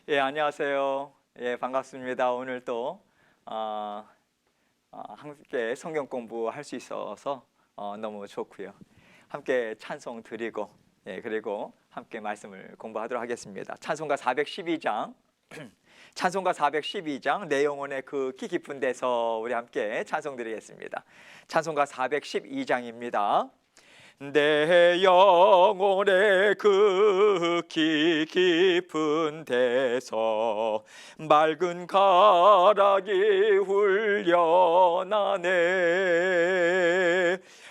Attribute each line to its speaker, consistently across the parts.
Speaker 1: 예, 안녕하세요. 예, 반갑습니다. 오늘 또 함께 성경 공부할 수 있어서 너무 좋고요. 함께 찬송 드리고, 예, 그리고 함께 말씀을 공부하도록 하겠습니다. 찬송가 412장, 찬송가 412장 내 영혼의 그 깊은 데서 우리 함께 찬송 드리겠습니다. 찬송가 412장입니다. 내 영혼의 그 깊은 데서 맑은 가락이 훈련하네.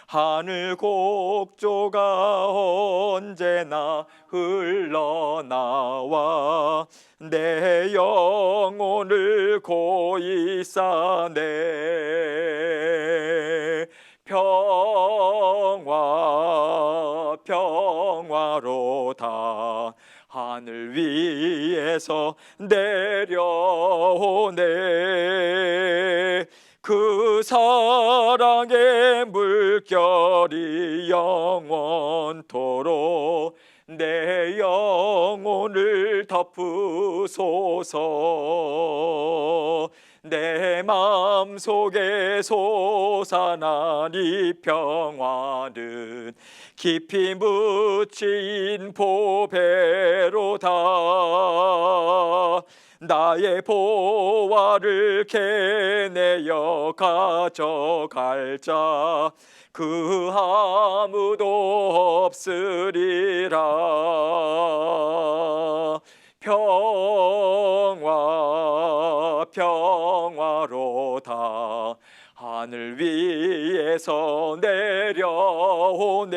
Speaker 1: 하늘 곡조가 언제나 흘러나와 내 영혼을 고이 싸네. 평화로다 하늘 위에서 내려오네. 그 사랑의 물결이 영원토록 내 영혼을 덮으소서. 내 마음속에 솟아나니 평화는 깊이 묻힌 보배로다. 나의 보화를 캐내어 가져갈 자 그 아무도 없으리라. 평화로다 하늘 위에서 내려오네.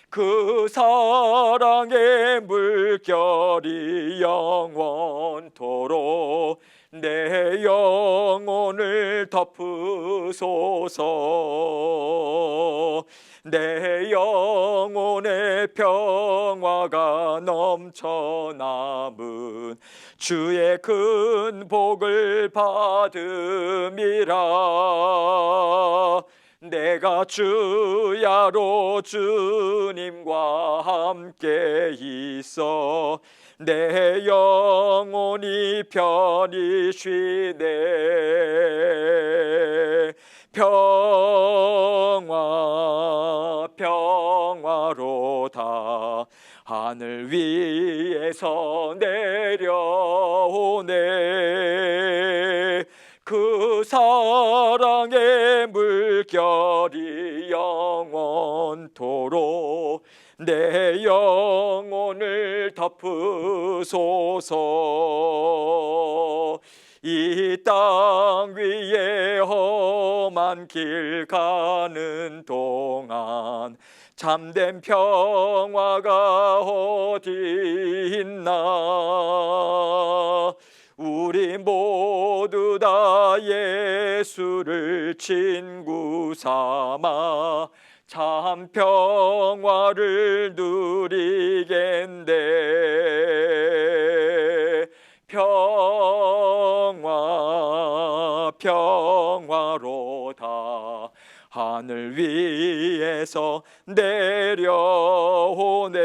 Speaker 1: 그 사랑의 물결이 영원토록 내 영혼을 덮으소서. 내 영혼의 평화가 넘쳐남은 주의 큰 복을 받음이라. 내가 주야로 주님과 함께 있어 내 영혼이 편히 쉬네. 평화로다 하늘 위에서 내려오네. 그 사랑의 물결이 영원토록 내 영혼을 덮으소서. 이 땅 위에 험한 길 가는 동안 참된 평화가 어디 있나. 우리 모두 다 예수를 친구 삼아 참 평화를 누리겠네. 평화로다 하늘 위에서 내려오네.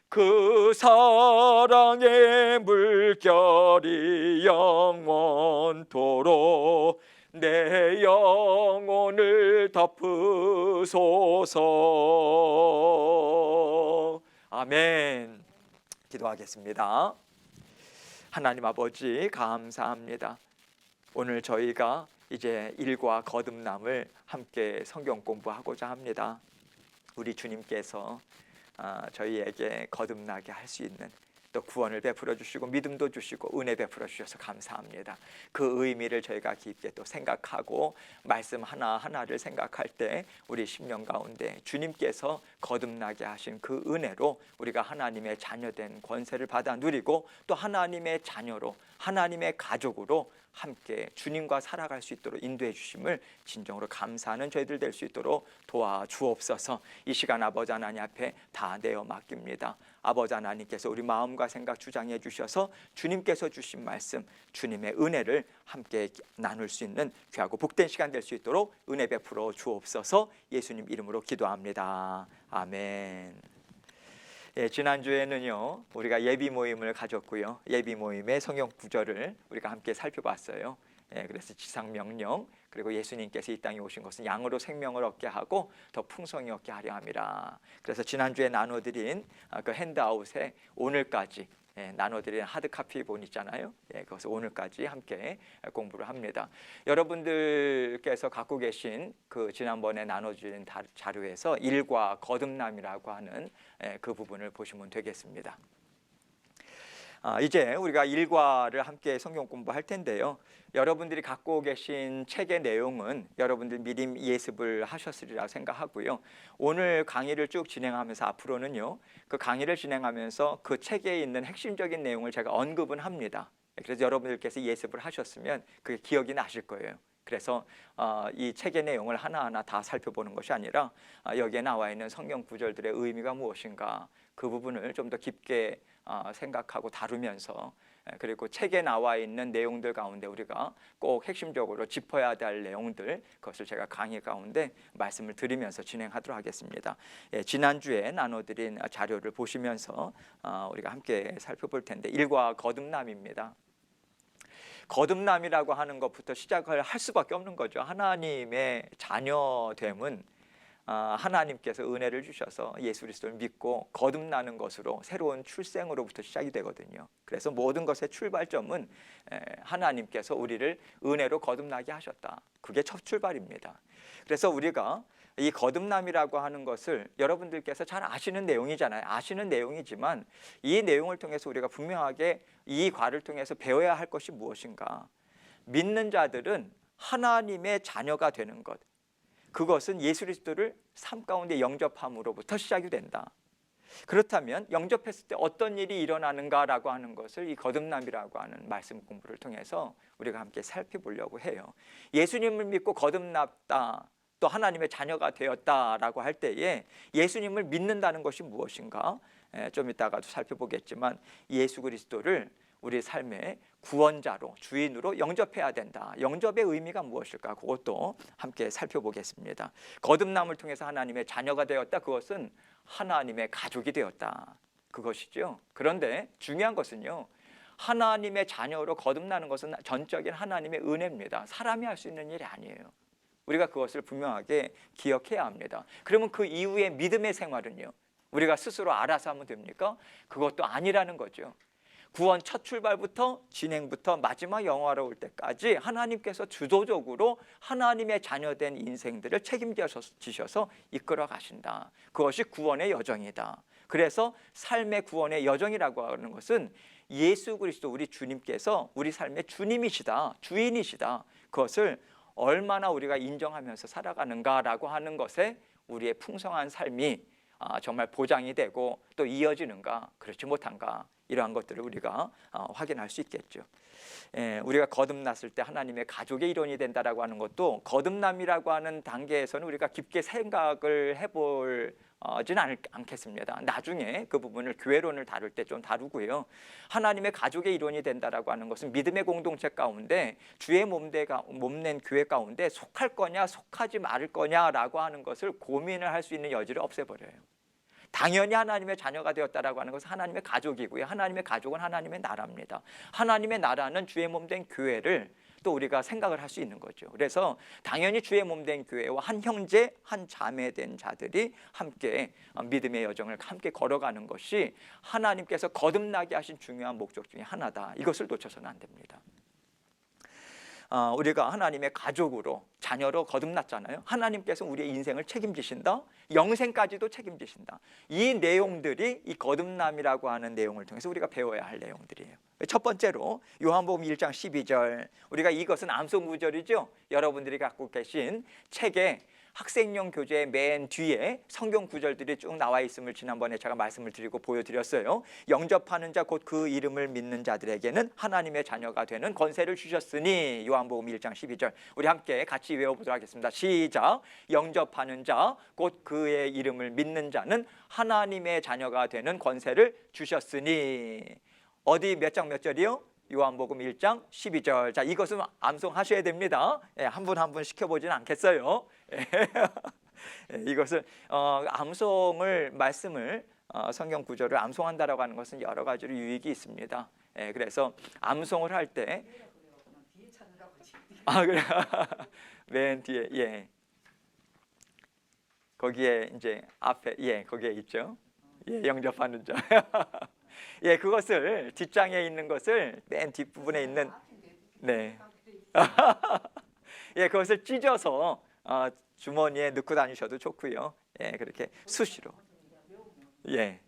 Speaker 1: 그 사랑의 물결이 영원토록 내 영혼을 덮으소서. 아멘. 기도하겠습니다. 하나님 아버지 감사합니다. 오늘 저희가 이제 일과 거듭남을 함께 성경 공부하고자 합니다. 우리 주님께서 저희에게 거듭나게 할 수 있는 또 구원을 베풀어 주시고 믿음도 주시고 은혜 베풀어 주셔서 감사합니다. 그 의미를 저희가 깊게 또 생각하고 말씀 하나하나를 생각할 때 우리 심령 가운데 주님께서 거듭나게 하신 그 은혜로 우리가 하나님의 자녀된 권세를 받아 누리고 또 하나님의 자녀로 하나님의 가족으로 함께 주님과 살아갈 수 있도록 인도해 주심을 진정으로 감사하는 저희들 될 수 있도록 도와주옵소서. 이 시간 아버지 하나님 앞에 다 내어 맡깁니다. 아버지 하나님께서 우리 마음과 생각 주장해 주셔서 주님께서 주신 말씀 주님의 은혜를 함께 나눌 수 있는 귀하고 복된 시간 될 수 있도록 은혜 베풀어 주옵소서. 예수님 이름으로 기도합니다. 아멘. 지난주에는요 우리가 예비 모임을 가졌고요. 예비 모임의 성경 구절을 우리가 함께 살펴봤어요. 그래서 지상 명령, 그리고 예수님께서 이 땅에 오신 것은 양으로 생명을 얻게 하고 더 풍성히 얻게 하려 함이라. 그래서 지난주에 나눠드린 그 핸드아웃에 오늘까지 나눠드린 하드카피본 있잖아요. 그것을 오늘까지 함께 공부를 합니다. 여러분들께서 갖고 계신 그 지난번에 나눠주신 자료에서 일과 거듭남이라고 하는 그 부분을 보시면 되겠습니다. 이제 우리가 일과를 함께 성경 공부할 텐데요. 여러분들이 갖고 계신 책의 내용은 여러분들 미리 예습을 하셨으리라 생각하고요. 오늘 강의를 쭉 진행하면서 앞으로는요, 그 강의를 진행하면서 그 책에 있는 핵심적인 내용을 제가 언급은 합니다. 그래서 여러분들께서 예습을 하셨으면 그게 기억이 나실 거예요. 그래서 이 책의 내용을 하나하나 다 살펴보는 것이 아니라 여기에 나와 있는 성경 구절들의 의미가 무엇인가, 그 부분을 좀 더 깊게 생각하고 다루면서, 그리고 책에 나와 있는 내용들 가운데 우리가 꼭 핵심적으로 짚어야 될 내용들, 그것을 제가 강의 가운데 말씀을 드리면서 진행하도록 하겠습니다. 지난주에 나눠드린 자료를 보시면서 우리가 함께 살펴볼 텐데, 일과 거듭남입니다. 거듭남이라고 하는 것부터 시작을 할 수밖에 없는 거죠. 하나님의 자녀됨은 하나님께서 은혜를 주셔서 예수 그리스도를 믿고 거듭나는 것으로, 새로운 출생으로부터 시작이 되거든요. 그래서 모든 것의 출발점은 하나님께서 우리를 은혜로 거듭나게 하셨다. 그게 첫 출발입니다. 그래서 우리가 이 거듭남이라고 하는 것을 여러분들께서 잘 아시는 내용이잖아요. 아시는 내용이지만 이 내용을 통해서 우리가 분명하게 이 과를 통해서 배워야 할 것이 무엇인가. 믿는 자들은 하나님의 자녀가 되는 것, 그것은 예수 그리스도를 삶 가운데 영접함으로부터 시작이 된다. 그렇다면 영접했을 때 어떤 일이 일어나는가라고 하는 것을 이 거듭남이라고 하는 말씀 공부를 통해서 우리가 함께 살펴보려고 해요. 예수님을 믿고 거듭났다, 또 하나님의 자녀가 되었다라고 할 때에 예수님을 믿는다는 것이 무엇인가? 좀 이따가도 살펴보겠지만 예수 그리스도를 우리 삶의 구원자로, 주인으로 영접해야 된다. 영접의 의미가 무엇일까? 그것도 함께 살펴보겠습니다. 거듭남을 통해서 하나님의 자녀가 되었다. 그것은 하나님의 가족이 되었다. 그것이죠. 그런데 중요한 것은요, 하나님의 자녀로 거듭나는 것은 전적인 하나님의 은혜입니다. 사람이 할 수 있는 일이 아니에요. 우리가 그것을 분명하게 기억해야 합니다. 그러면 그 이후의 믿음의 생활은요, 우리가 스스로 알아서 하면 됩니까? 그것도 아니라는 거죠. 구원 첫 출발부터 진행부터 마지막 영화로울 때까지 하나님께서 주도적으로 하나님의 자녀된 인생들을 책임지셔서 이끌어 가신다. 그것이 구원의 여정이다. 그래서 삶의 구원의 여정이라고 하는 것은 예수 그리스도 우리 주님께서 우리 삶의 주님이시다, 주인이시다. 그것을 얼마나 우리가 인정하면서 살아가는가라고 하는 것에 우리의 풍성한 삶이 정말 보장이 되고 또 이어지는가, 그렇지 못한가, 이러한 것들을 우리가 확인할 수 있겠죠. 우리가 거듭났을 때 하나님의 가족의 일원이 된다라고 하는 것도 거듭남이라고 하는 단계에서는 우리가 깊게 생각을 해보지는 않겠습니다. 나중에 그 부분을 교회론을 다룰 때 좀 다루고요. 하나님의 가족의 일원이 된다라고 하는 것은 믿음의 공동체 가운데 주의 몸낸 교회 가운데 속할 거냐 속하지 말을 거냐라고 하는 것을 고민을 할 수 있는 여지를 없애버려요. 당연히 하나님의 자녀가 되었다라고 하는 것은 하나님의 가족이고요. 하나님의 가족은 하나님의 나라입니다. 하나님의 나라는 주의 몸된 교회를 또 우리가 생각을 할 수 있는 거죠. 그래서 당연히 주의 몸된 교회와 한 형제, 한 자매 된 자들이 함께 믿음의 여정을 함께 걸어가는 것이 하나님께서 거듭나게 하신 중요한 목적 중에 하나다. 이것을 놓쳐서는 안 됩니다. 우리가 하나님의 가족으로, 자녀로 거듭났잖아요. 하나님께서 우리의 인생을 책임지신다, 영생까지도 책임지신다. 이 내용들이 이 거듭남이라고 하는 내용을 통해서 우리가 배워야 할 내용들이에요. 첫 번째로 요한복음 1장 12절, 우리가 이것은 암송 구절이죠. 여러분들이 갖고 계신 책에 학생용 교재의 맨 뒤에 성경 구절들이 쭉 나와 있음을 지난번에 제가 말씀을 드리고 보여드렸어요. 영접하는 자 곧 그 이름을 믿는 자들에게는 하나님의 자녀가 되는 권세를 주셨으니, 요한복음 1장 12절 우리 함께 같이 외워보도록 하겠습니다. 시작. 영접하는 자 곧 그의 이름을 믿는 자는 하나님의 자녀가 되는 권세를 주셨으니. 어디 몇 장 몇 절이요? 요한복음 1장 12절. 자, 이것은 암송하셔야 됩니다. 한 분 한 분 시켜보지는 않겠어요. 이것을 암송을 말씀을 성경 구절을 암송한다라고 하는 것은 여러 가지로 유익이 있습니다. 예, 그래서 암송을 할 때 그래. 맨 뒤에 예. 거기에 이제 앞에 예, 거기에 있죠. 예, 영접하는 자. 예, 그것을 뒷장에 있는 것을 맨 뒷부분에 있는 네. 예, 그것을 찢어서 주머니에 넣고 다니셔도 좋고요. 예, 그렇게 수시로. 예.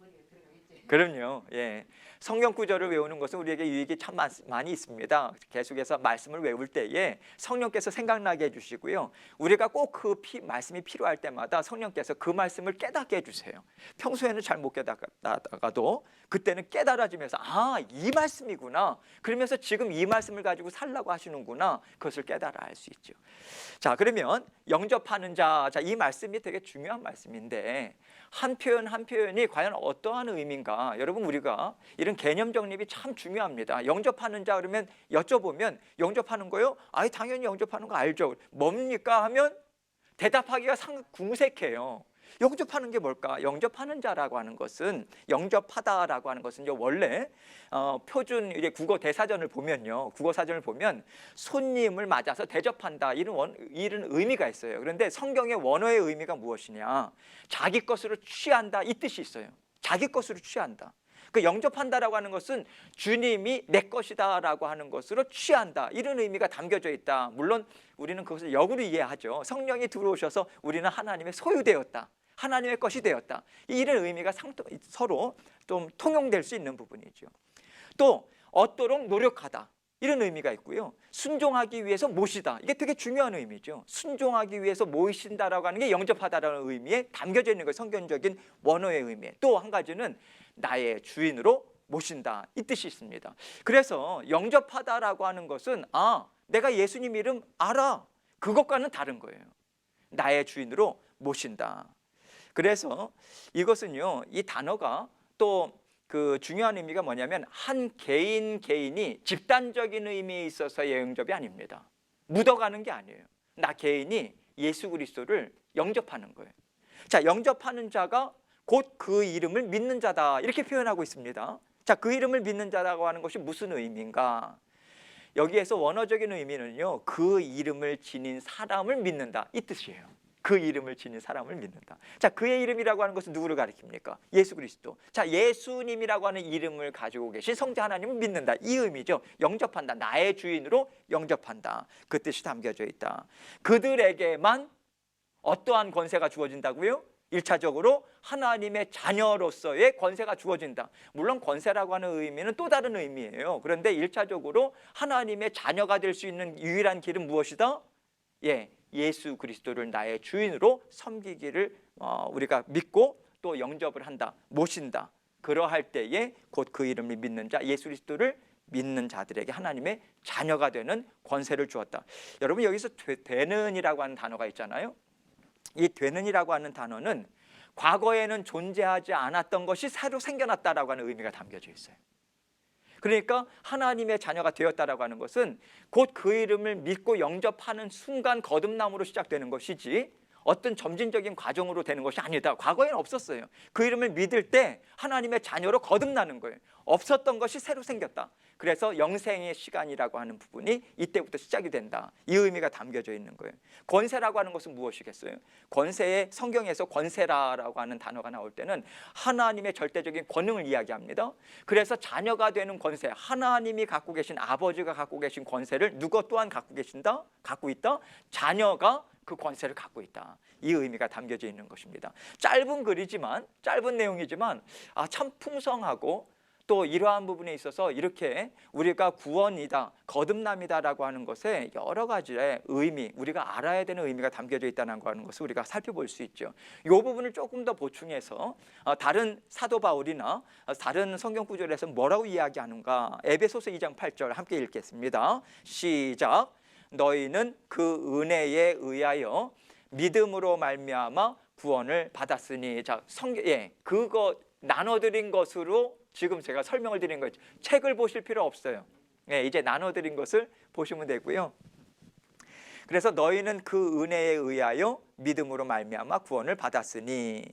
Speaker 1: 그럼요. 예. 성경 구절을 외우는 것은 우리에게 유익이 참 많이 있습니다. 계속해서 말씀을 외울 때에 성령께서 생각나게 해주시고요. 우리가 꼭 그 말씀이 필요할 때마다 성령께서 그 말씀을 깨닫게 해주세요. 평소에는 잘 못 깨닫다가도 그때는 깨달아지면서 이 말씀이구나. 그러면서 지금 이 말씀을 가지고 살라고 하시는구나. 그것을 깨달아 알 수 있죠. 자, 그러면 영접하는 자, 이 말씀이 되게 중요한 말씀인데 한 표현 한 표현이 과연 어떠한 의미인가? 여러분, 우리가 이런 개념 정립이 참 중요합니다. 영접하는 자 그러면 여쭤보면 영접하는 거요? 당연히 영접하는 거 알죠. 뭡니까 하면 대답하기가 상당히 궁색해요. 영접하는 게 뭘까? 영접하는 자라고 하는 것은 영접하다라고 하는 것은 원래 표준 국어 대사전을 보면요, 국어 사전을 보면 손님을 맞아서 대접한다 이런 의미가 있어요. 그런데 성경의 원어의 의미가 무엇이냐? 자기 것으로 취한다 이 뜻이 있어요. 자기 것으로 취한다. 그 영접한다라고 하는 것은 주님이 내 것이다라고 하는 것으로 취한다 이런 의미가 담겨져 있다. 물론 우리는 그것을 역으로 이해하죠. 성령이 들어오셔서 우리는 하나님의 소유되었다, 하나님의 것이 되었다, 이런 의미가 서로 좀 통용될 수 있는 부분이죠. 또 얻도록 노력하다 이런 의미가 있고요. 순종하기 위해서 모시다, 이게 되게 중요한 의미죠. 순종하기 위해서 모이신다라고 하는 게 영접하다라는 의미에 담겨져 있는 거예요. 성경적인 원어의 의미. 또 한 가지는 나의 주인으로 모신다 이 뜻이 있습니다. 그래서 영접하다라고 하는 것은 내가 예수님 이름 알아, 그것과는 다른 거예요. 나의 주인으로 모신다. 그래서 이것은요, 이 단어가 또 그 중요한 의미가 뭐냐면 한 개인이 집단적인 의미에 있어서의 영접이 아닙니다. 묻어가는 게 아니에요. 나 개인이 예수 그리스도를 영접하는 거예요. 자, 영접하는 자가 곧 그 이름을 믿는 자다 이렇게 표현하고 있습니다. 자, 그 이름을 믿는 자라고 하는 것이 무슨 의미인가? 여기에서 원어적인 의미는요, 그 이름을 지닌 사람을 믿는다 이 뜻이에요. 그 이름을 지닌 사람을 믿는다. 자, 그의 이름이라고 하는 것은 누구를 가리킵니까? 예수 그리스도. 자, 예수님이라고 하는 이름을 가지고 계신 성자 하나님을 믿는다 이 의미죠. 영접한다, 나의 주인으로 영접한다, 그 뜻이 담겨져 있다. 그들에게만 어떠한 권세가 주어진다고요? 1차적으로 하나님의 자녀로서의 권세가 주어진다. 물론 권세라고 하는 의미는 또 다른 의미예요. 그런데 1차적으로 하나님의 자녀가 될 수 있는 유일한 길은 무엇이다? 예수 그리스도를 나의 주인으로 섬기기를 우리가 믿고 또 영접을 한다, 모신다. 그러할 때에 곧 그 이름을 믿는 자, 예수 그리스도를 믿는 자들에게 하나님의 자녀가 되는 권세를 주었다. 여러분, 여기서 되는이라고 하는 단어가 있잖아요. 이 되는이라고 하는 단어는 과거에는 존재하지 않았던 것이 새로 생겨났다라고 하는 의미가 담겨져 있어요. 그러니까 하나님의 자녀가 되었다라고 하는 것은 곧 그 이름을 믿고 영접하는 순간 거듭남으로 시작되는 것이지 어떤 점진적인 과정으로 되는 것이 아니다. 과거에는 없었어요. 그 이름을 믿을 때 하나님의 자녀로 거듭나는 거예요. 없었던 것이 새로 생겼다. 그래서 영생의 시간이라고 하는 부분이 이때부터 시작이 된다. 이 의미가 담겨져 있는 거예요. 권세라고 하는 것은 무엇이겠어요? 권세의 성경에서 권세라고 하는 단어가 나올 때는 하나님의 절대적인 권능을 이야기합니다. 그래서 자녀가 되는 권세, 하나님이 갖고 계신, 아버지가 갖고 계신 권세를 누가 또한 갖고 계신다? 갖고 있다? 자녀가 그 권세를 갖고 있다. 이 의미가 담겨져 있는 것입니다. 짧은 글이지만, 짧은 내용이지만 참 풍성하고 또 이러한 부분에 있어서 이렇게 우리가 구원이다, 거듭남이다라고 하는 것에 여러 가지의 의미, 우리가 알아야 되는 의미가 담겨져 있다는 것을 우리가 살펴볼 수 있죠. 이 부분을 조금 더 보충해서 다른 사도 바울이나 다른 성경 구절에서 뭐라고 이야기하는가? 에베소서 2장 8절 함께 읽겠습니다. 시작. 너희는 그 은혜에 의하여 믿음으로 말미암아 구원을 받았으니. 자, 그거 나눠드린 것으로 지금 제가 설명을 드린 거죠. 책을 보실 필요 없어요. 이제 나눠드린 것을 보시면 되고요. 그래서 너희는 그 은혜에 의하여 믿음으로 말미암아 구원을 받았으니,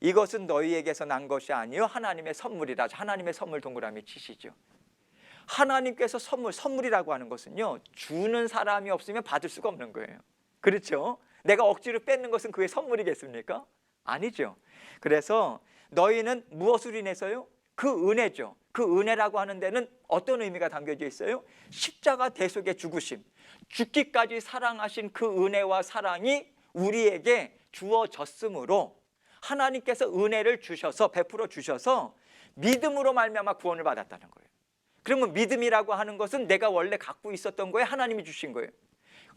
Speaker 1: 이것은 너희에게서 난 것이 아니요 하나님의 선물이라. 하나님의 선물 동그라미 치시죠. 하나님께서 선물이라고 하는 것은요, 주는 사람이 없으면 받을 수가 없는 거예요. 그렇죠? 내가 억지로 뺏는 것은 그의 선물이겠습니까? 아니죠. 그래서 너희는 무엇으로 인해서요? 그 은혜죠. 그 은혜라고 하는 데는 어떤 의미가 담겨져 있어요? 십자가 대속의 죽으심, 죽기까지 사랑하신 그 은혜와 사랑이 우리에게 주어졌으므로 하나님께서 은혜를 주셔서 베풀어 주셔서 믿음으로 말미암아 구원을 받았다는 거예요. 그러면 믿음이라고 하는 것은 내가 원래 갖고 있었던 거에 하나님이 주신 거예요.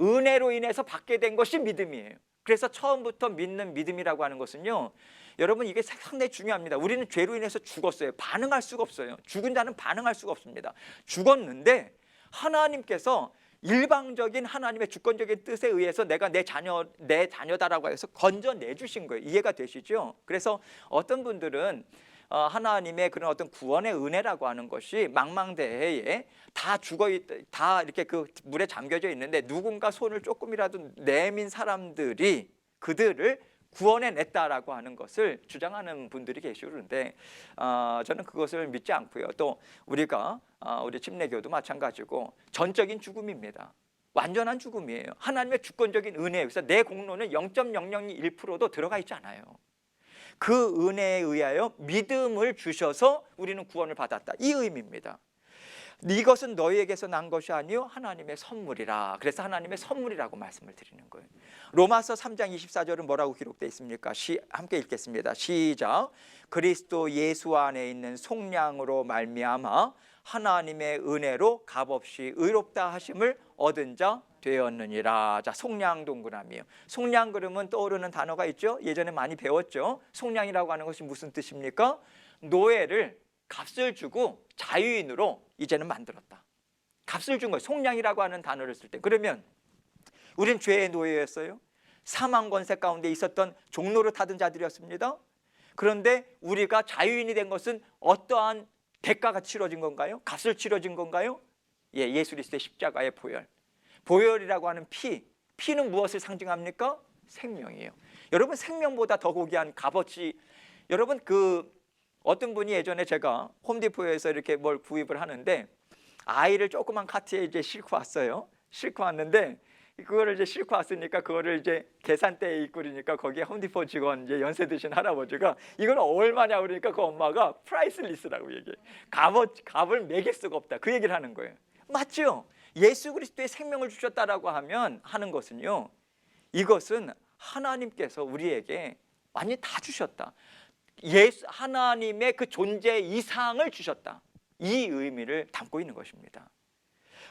Speaker 1: 은혜로 인해서 받게 된 것이 믿음이에요. 그래서 처음부터 믿는 믿음이라고 하는 것은요, 여러분 이게 상당히 중요합니다. 우리는 죄로 인해서 죽었어요. 반응할 수가 없어요. 죽은 자는 반응할 수가 없습니다. 죽었는데 하나님께서 일방적인 하나님의 주권적인 뜻에 의해서 내가 내 자녀다라고 해서 건져내 주신 거예요. 이해가 되시죠? 그래서 어떤 분들은 하나님의 그런 어떤 구원의 은혜라고 하는 것이 망망대해에 다 이렇게 그 물에 잠겨져 있는데 누군가 손을 조금이라도 내민 사람들이 그들을 구원해냈다라고 하는 것을 주장하는 분들이 계시는데 저는 그것을 믿지 않고요. 또 우리가 우리 침례교도 마찬가지고 전적인 죽음입니다. 완전한 죽음이에요. 하나님의 주권적인 은혜예요. 그래서 내 공로는 0.001%도 들어가 있지 않아요. 그 은혜에 의하여 믿음을 주셔서 우리는 구원을 받았다. 이 의미입니다. 이것은 너희에게서 난 것이 아니요 하나님의 선물이라. 그래서 하나님의 선물이라고 말씀을 드리는 거예요. 로마서 3장 24절은 뭐라고 기록되어 있습니까? 함께 읽겠습니다. 시작. 그리스도 예수 안에 있는 속량으로 말미암아 하나님의 은혜로 값없이 의롭다 하심을 얻은 자 되었느니라. 자, 속량 동그라미요. 속량 그러면 떠오르는 단어가 있죠. 예전에 많이 배웠죠. 속량이라고 하는 것이 무슨 뜻입니까? 노예를 값을 주고 자유인으로 이제는 만들었다. 값을 준 거예요. 속량이라고 하는 단어를 쓸 때. 그러면 우린 죄의 노예였어요. 사망 권세 가운데 있었던 종로를 타던 자들이었습니다. 그런데 우리가 자유인이 된 것은 어떠한 대가가 치러진 건가요? 값을 치러진 건가요? 예수 그리스도의 십자가의 보혈. 보혈이라고 하는 피는 무엇을 상징합니까? 생명이에요. 여러분 생명보다 더 고귀한 값어치. 여러분 어떤 분이 예전에 제가 홈디포에서 이렇게 뭘 구입을 하는데 아이를 조그만 카트에 이제 싣고 왔어요. 싣고 왔는데 그거를 이제 싣고 왔으니까 그거를 이제 계산대에 이끌으니까 거기에 홈디포 직원 이제 연세 드신 할아버지가 이건 얼마냐 그러니까 그 엄마가 프라이스리스라고 얘기해. 값을 매길 수가 없다. 그 얘기를 하는 거예요. 맞죠? 예수 그리스도의 생명을 주셨다라고 하는 것은요. 이것은 하나님께서 우리에게 완전히 다 주셨다. 하나님의 그 존재 이상을 주셨다. 이 의미를 담고 있는 것입니다.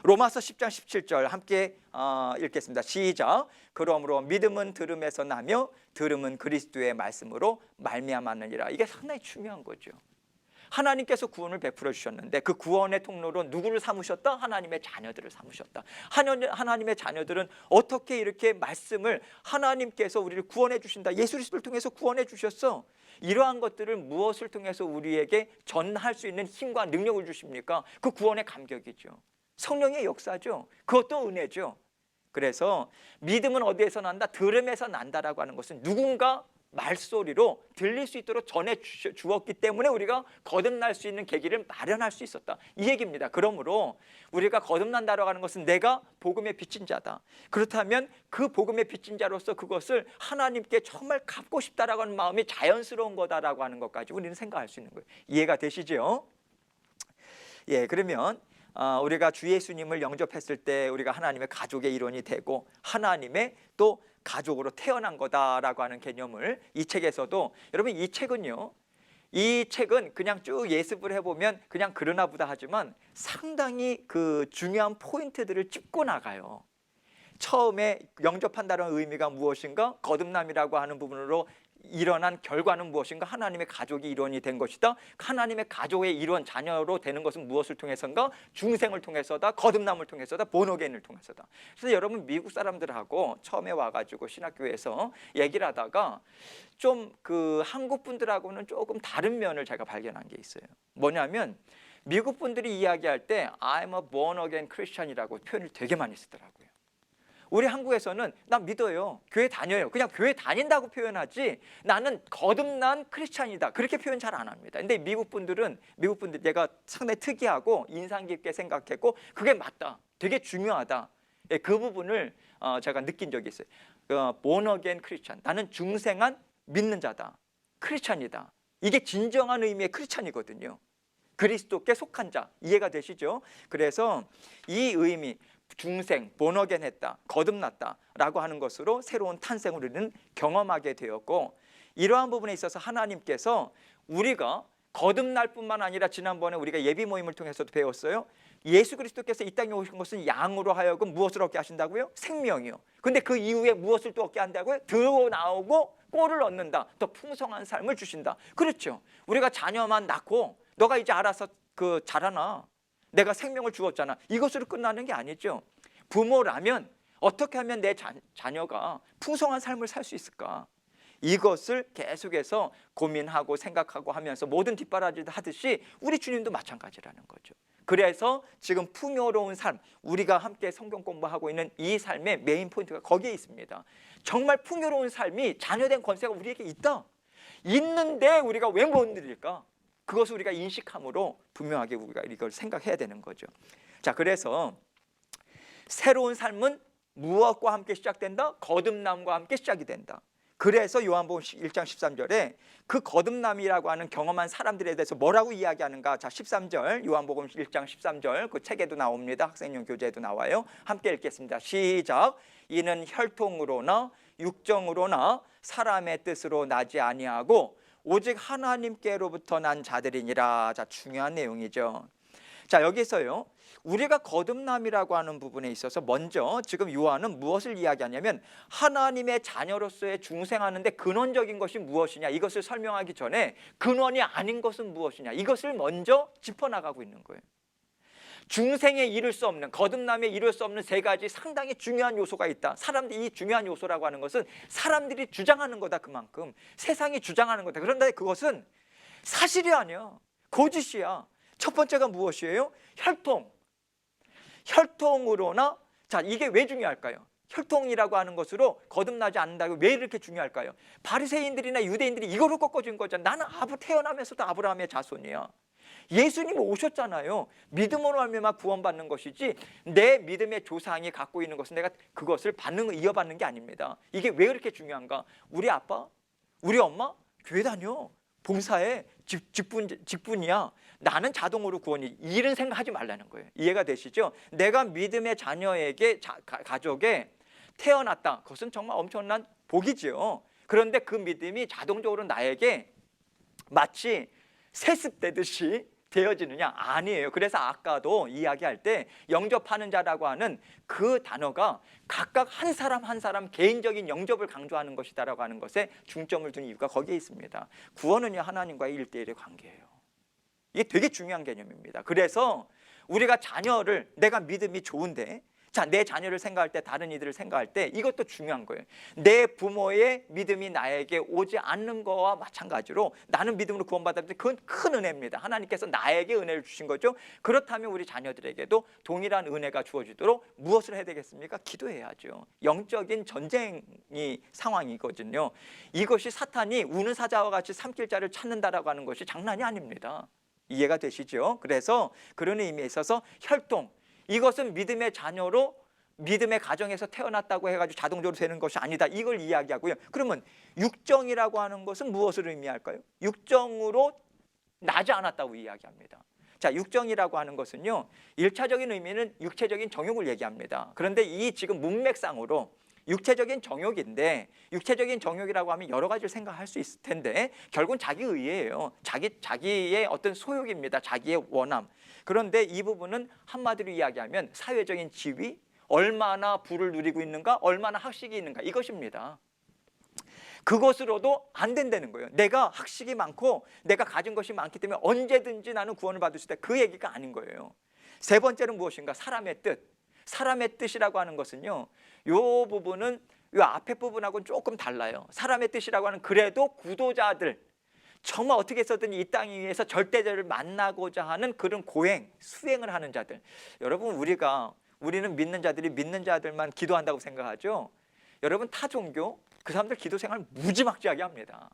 Speaker 1: 로마서 10장 17절 함께 읽겠습니다. 시작. 그러므로 믿음은 들음에서 나며 들음은 그리스도의 말씀으로 말미암았느니라. 이게 상당히 중요한 거죠. 하나님께서 구원을 베풀어 주셨는데 그 구원의 통로로 누구를 삼으셨다? 하나님의 자녀들을 삼으셨다. 하나님의 자녀들은 어떻게 이렇게 말씀을 하나님께서 우리를 구원해 주신다. 예수 그리스도를 통해서 구원해 주셨어. 이러한 것들을 무엇을 통해서 우리에게 전할 수 있는 힘과 능력을 주십니까? 그 구원의 감격이죠. 성령의 역사죠. 그것도 은혜죠. 그래서 믿음은 어디에서 난다? 들음에서 난다라고 하는 것은 누군가 말소리로 들릴 수 있도록 전해 주었기 때문에 우리가 거듭날 수 있는 계기를 마련할 수 있었다. 이 얘기입니다. 그러므로 우리가 거듭난다라고 하는 것은 내가 복음의 빚진 자다. 그렇다면 그 복음의 빚진 자로서 그것을 하나님께 정말 갚고 싶다라고 하는 마음이 자연스러운 거다라고 하는 것까지 우리는 생각할 수 있는 거예요. 이해가 되시죠? 예, 그러면 우리가 주 예수님을 영접했을 때 우리가 하나님의 가족의 일원이 되고 하나님의 또 가족으로 태어난 거다라고 하는 개념을 이 책에서도 여러분 이 책은 그냥 쭉 예습을 해보면 그냥 그러나 보다 하지만 상당히 그 중요한 포인트들을 짚고 나가요. 처음에 영접한다는 의미가 무엇인가? 거듭남이라고 하는 부분으로 일어난 결과는 무엇인가? 하나님의 가족이 일원이 된 것이다. 하나님의 가족의 일원 자녀로 되는 것은 무엇을 통해서인가? 중생을 통해서다. 거듭남을 통해서다. 본어게인을 통해서다. 그래서 여러분 미국 사람들하고 처음에 와가지고 신학교에서 얘기를 하다가 좀 그 한국 분들하고는 조금 다른 면을 제가 발견한 게 있어요. 뭐냐면 미국 분들이 이야기할 때 I'm a born again Christian이라고 표현을 되게 많이 쓰더라고요. 우리 한국에서는 나 믿어요, 교회 다녀요, 그냥 교회 다닌다고 표현하지 나는 거듭난 크리스찬이다 그렇게 표현 잘 안 합니다. 근데 미국 분들 내가 상당히 특이하고 인상 깊게 생각했고 그게 맞다, 되게 중요하다. 예, 그 부분을 제가 느낀 적이 있어요. born again 크리스찬, 나는 중생한 믿는 자다, 크리스찬이다. 이게 진정한 의미의 크리스찬이거든요. 그리스도께 속한 자, 이해가 되시죠? 그래서 이 의미, 중생, 본어겐 했다, 거듭났다 라고 하는 것으로 새로운 탄생을 우리는 경험하게 되었고, 이러한 부분에 있어서 하나님께서 우리가 거듭날 뿐만 아니라 지난번에 우리가 예비 모임을 통해서도 배웠어요. 예수 그리스도께서 이 땅에 오신 것은 양으로 하여금 무엇을 얻게 하신다고요? 생명이요. 근데 그 이후에 무엇을 또 얻게 한다고요? 들어 나오고 꼴을 얻는다, 더 풍성한 삶을 주신다. 그렇죠. 우리가 자녀만 낳고 너가 이제 알아서 자라나, 내가 생명을 주었잖아, 이것으로 끝나는 게 아니죠. 부모라면 어떻게 하면 내 자녀가 풍성한 삶을 살 수 있을까, 이것을 계속해서 고민하고 생각하고 하면서 모든 뒷바라지를 하듯이 우리 주님도 마찬가지라는 거죠. 그래서 지금 풍요로운 삶, 우리가 함께 성경 공부하고 있는 이 삶의 메인 포인트가 거기에 있습니다. 정말 풍요로운 삶이 자녀된 권세가 우리에게 있다, 있는데 우리가 왜 못 누릴까? 그것을 우리가 인식함으로 분명하게 우리가 이걸 생각해야 되는 거죠. 자, 그래서 새로운 삶은 무엇과 함께 시작된다? 거듭남과 함께 시작이 된다. 그래서 요한복음 1장 13절에 그 거듭남이라고 하는 경험한 사람들에 대해서 뭐라고 이야기하는가? 자, 13절, 요한복음 1장 13절, 그 책에도 나옵니다. 학생용 교재에도 나와요. 함께 읽겠습니다. 시작. 이는 혈통으로나 육정으로나 사람의 뜻으로 나지 아니하고 오직 하나님께로부터 난 자들이니라. 자, 중요한 내용이죠. 자, 여기서요, 우리가 거듭남이라고 하는 부분에 있어서 먼저 지금 요한은 무엇을 이야기하냐면 하나님의 자녀로서의 중생하는데 근원적인 것이 무엇이냐, 이것을 설명하기 전에 근원이 아닌 것은 무엇이냐, 이것을 먼저 짚어나가고 있는 거예요. 중생에 이를 수 없는, 거듭남에 이룰 수 없는 세 가지 상당히 중요한 요소가 있다. 사람들이, 이 중요한 요소라고 하는 것은 사람들이 주장하는 거다. 그만큼 세상이 주장하는 거다. 그런데 그것은 사실이 아니야, 거짓이야. 첫 번째가 무엇이에요? 혈통으로나, 자, 이게 왜 중요할까요? 혈통이라고 하는 것으로 거듭나지 않는다고 왜 이렇게 중요할까요? 바리새인들이나 유대인들이 이거로 꺾어준 거잖아. 나는 태어나면서도 아브라함의 자손이야. 예수님 오셨잖아요. 믿음으로 하면 구원받는 것이지 내 믿음의 조상이 갖고 있는 것은 내가 그것을 이어받는 게 아닙니다. 이게 왜 그렇게 중요한가? 우리 아빠, 우리 엄마 교회 다녀, 봉사해, 직분이야. 나는 자동으로 구원이, 이런 생각하지 말라는 거예요. 이해가 되시죠? 내가 믿음의 자녀에게, 가족에 태어났다, 그것은 정말 엄청난 복이지요. 그런데 그 믿음이 자동적으로 나에게 마치 세습되듯이 되어지느냐? 아니에요. 그래서 아까도 이야기할 때 영접하는 자라고 하는 그 단어가 각각 한 사람 한 사람 개인적인 영접을 강조하는 것이다라고 하는 것에 중점을 둔 이유가 거기에 있습니다. 구원은요, 하나님과의 1:1의 관계예요. 이게 되게 중요한 개념입니다. 그래서 우리가 자녀를, 내가 믿음이 좋은데, 자, 내 자녀를 생각할 때, 다른 이들을 생각할 때 이것도 중요한 거예요. 내 부모의 믿음이 나에게 오지 않는 거와 마찬가지로 나는 믿음으로 구원받았는데 그건 큰 은혜입니다. 하나님께서 나에게 은혜를 주신 거죠. 그렇다면 우리 자녀들에게도 동일한 은혜가 주어지도록 무엇을 해야 되겠습니까? 기도해야죠. 영적인 전쟁이 상황이거든요. 이것이 사탄이 우는 사자와 같이 삼킬 자를 찾는다라고 하는 것이 장난이 아닙니다. 이해가 되시죠? 그래서 그런 의미에 있어서 혈통, 이것은 믿음의 자녀로 믿음의 가정에서 태어났다고 해가지고 자동적으로 되는 것이 아니다, 이걸 이야기하고요. 그러면 육정이라고 하는 것은 무엇을 의미할까요? 육정으로 나지 않았다고 이야기합니다. 자, 육정이라고 하는 것은요, 1차적인 의미는 육체적인 정욕을 얘기합니다. 그런데 이 지금 문맥상으로 육체적인 정욕인데, 육체적인 정욕이라고 하면 여러 가지를 생각할 수 있을 텐데 결국은 자기 의예요. 자기의 어떤 소욕입니다. 자기의 원함. 그런데 이 부분은 한마디로 이야기하면 사회적인 지위, 얼마나 부를 누리고 있는가, 얼마나 학식이 있는가, 이것입니다. 그것으로도 안 된다는 거예요. 내가 학식이 많고 내가 가진 것이 많기 때문에 언제든지 나는 구원을 받을 수 있다, 그 얘기가 아닌 거예요. 세 번째는 무엇인가? 사람의 뜻. 사람의 뜻이라고 하는 것은요, 요 부분은 요 앞에 부분하고는 조금 달라요. 사람의 뜻이라고 하는, 그래도 구도자들, 정말 어떻게 해서든 이 땅 위에서 절대자를 만나고자 하는 그런 고행, 수행을 하는 자들. 여러분, 우리가 우리는 믿는 자들이 믿는 자들만 기도한다고 생각하죠. 여러분, 타 종교 그 사람들 기도 생활 무지막지하게 합니다.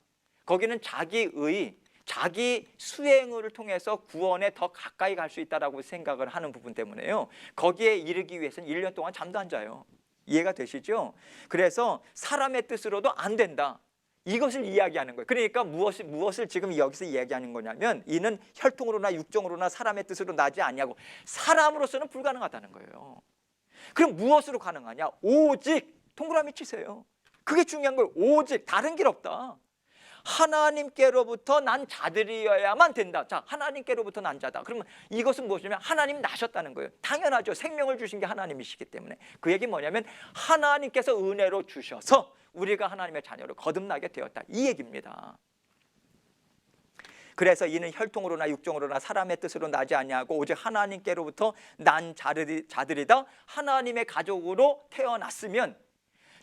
Speaker 1: 거기는 자기의 자기 수행을 통해서 구원에 더 가까이 갈 수 있다라고 생각을 하는 부분 때문에요. 거기에 이르기 위해서는 1년 동안 잠도 안 자요. 이해가 되시죠? 그래서 사람의 뜻으로도 안 된다. 이것을 이야기하는 거예요. 그러니까 무엇을 지금 여기서 이야기하는 거냐면, 이는 혈통으로나 육정으로나 사람의 뜻으로 나지 아니하고 사람으로서는 불가능하다는 거예요. 그럼 무엇으로 가능하냐? 오직, 동그라미 치세요. 그게 중요한 거예요. 오직, 다른 길 없다. 하나님께로부터 난 자들이어야만 된다. 자, 하나님께로부터 난 자다. 그러면 이것은 무엇이냐면 하나님이 나셨다는 거예요. 당연하죠. 생명을 주신 게 하나님이시기 때문에. 그 얘기 뭐냐면 하나님께서 은혜로 주셔서 우리가 하나님의 자녀로 거듭나게 되었다, 이 얘기입니다. 그래서 이는 혈통으로나 육정으로나 사람의 뜻으로 나지 아니하고 오직 하나님께로부터 난 자들이다. 하나님의 가족으로 태어났으면,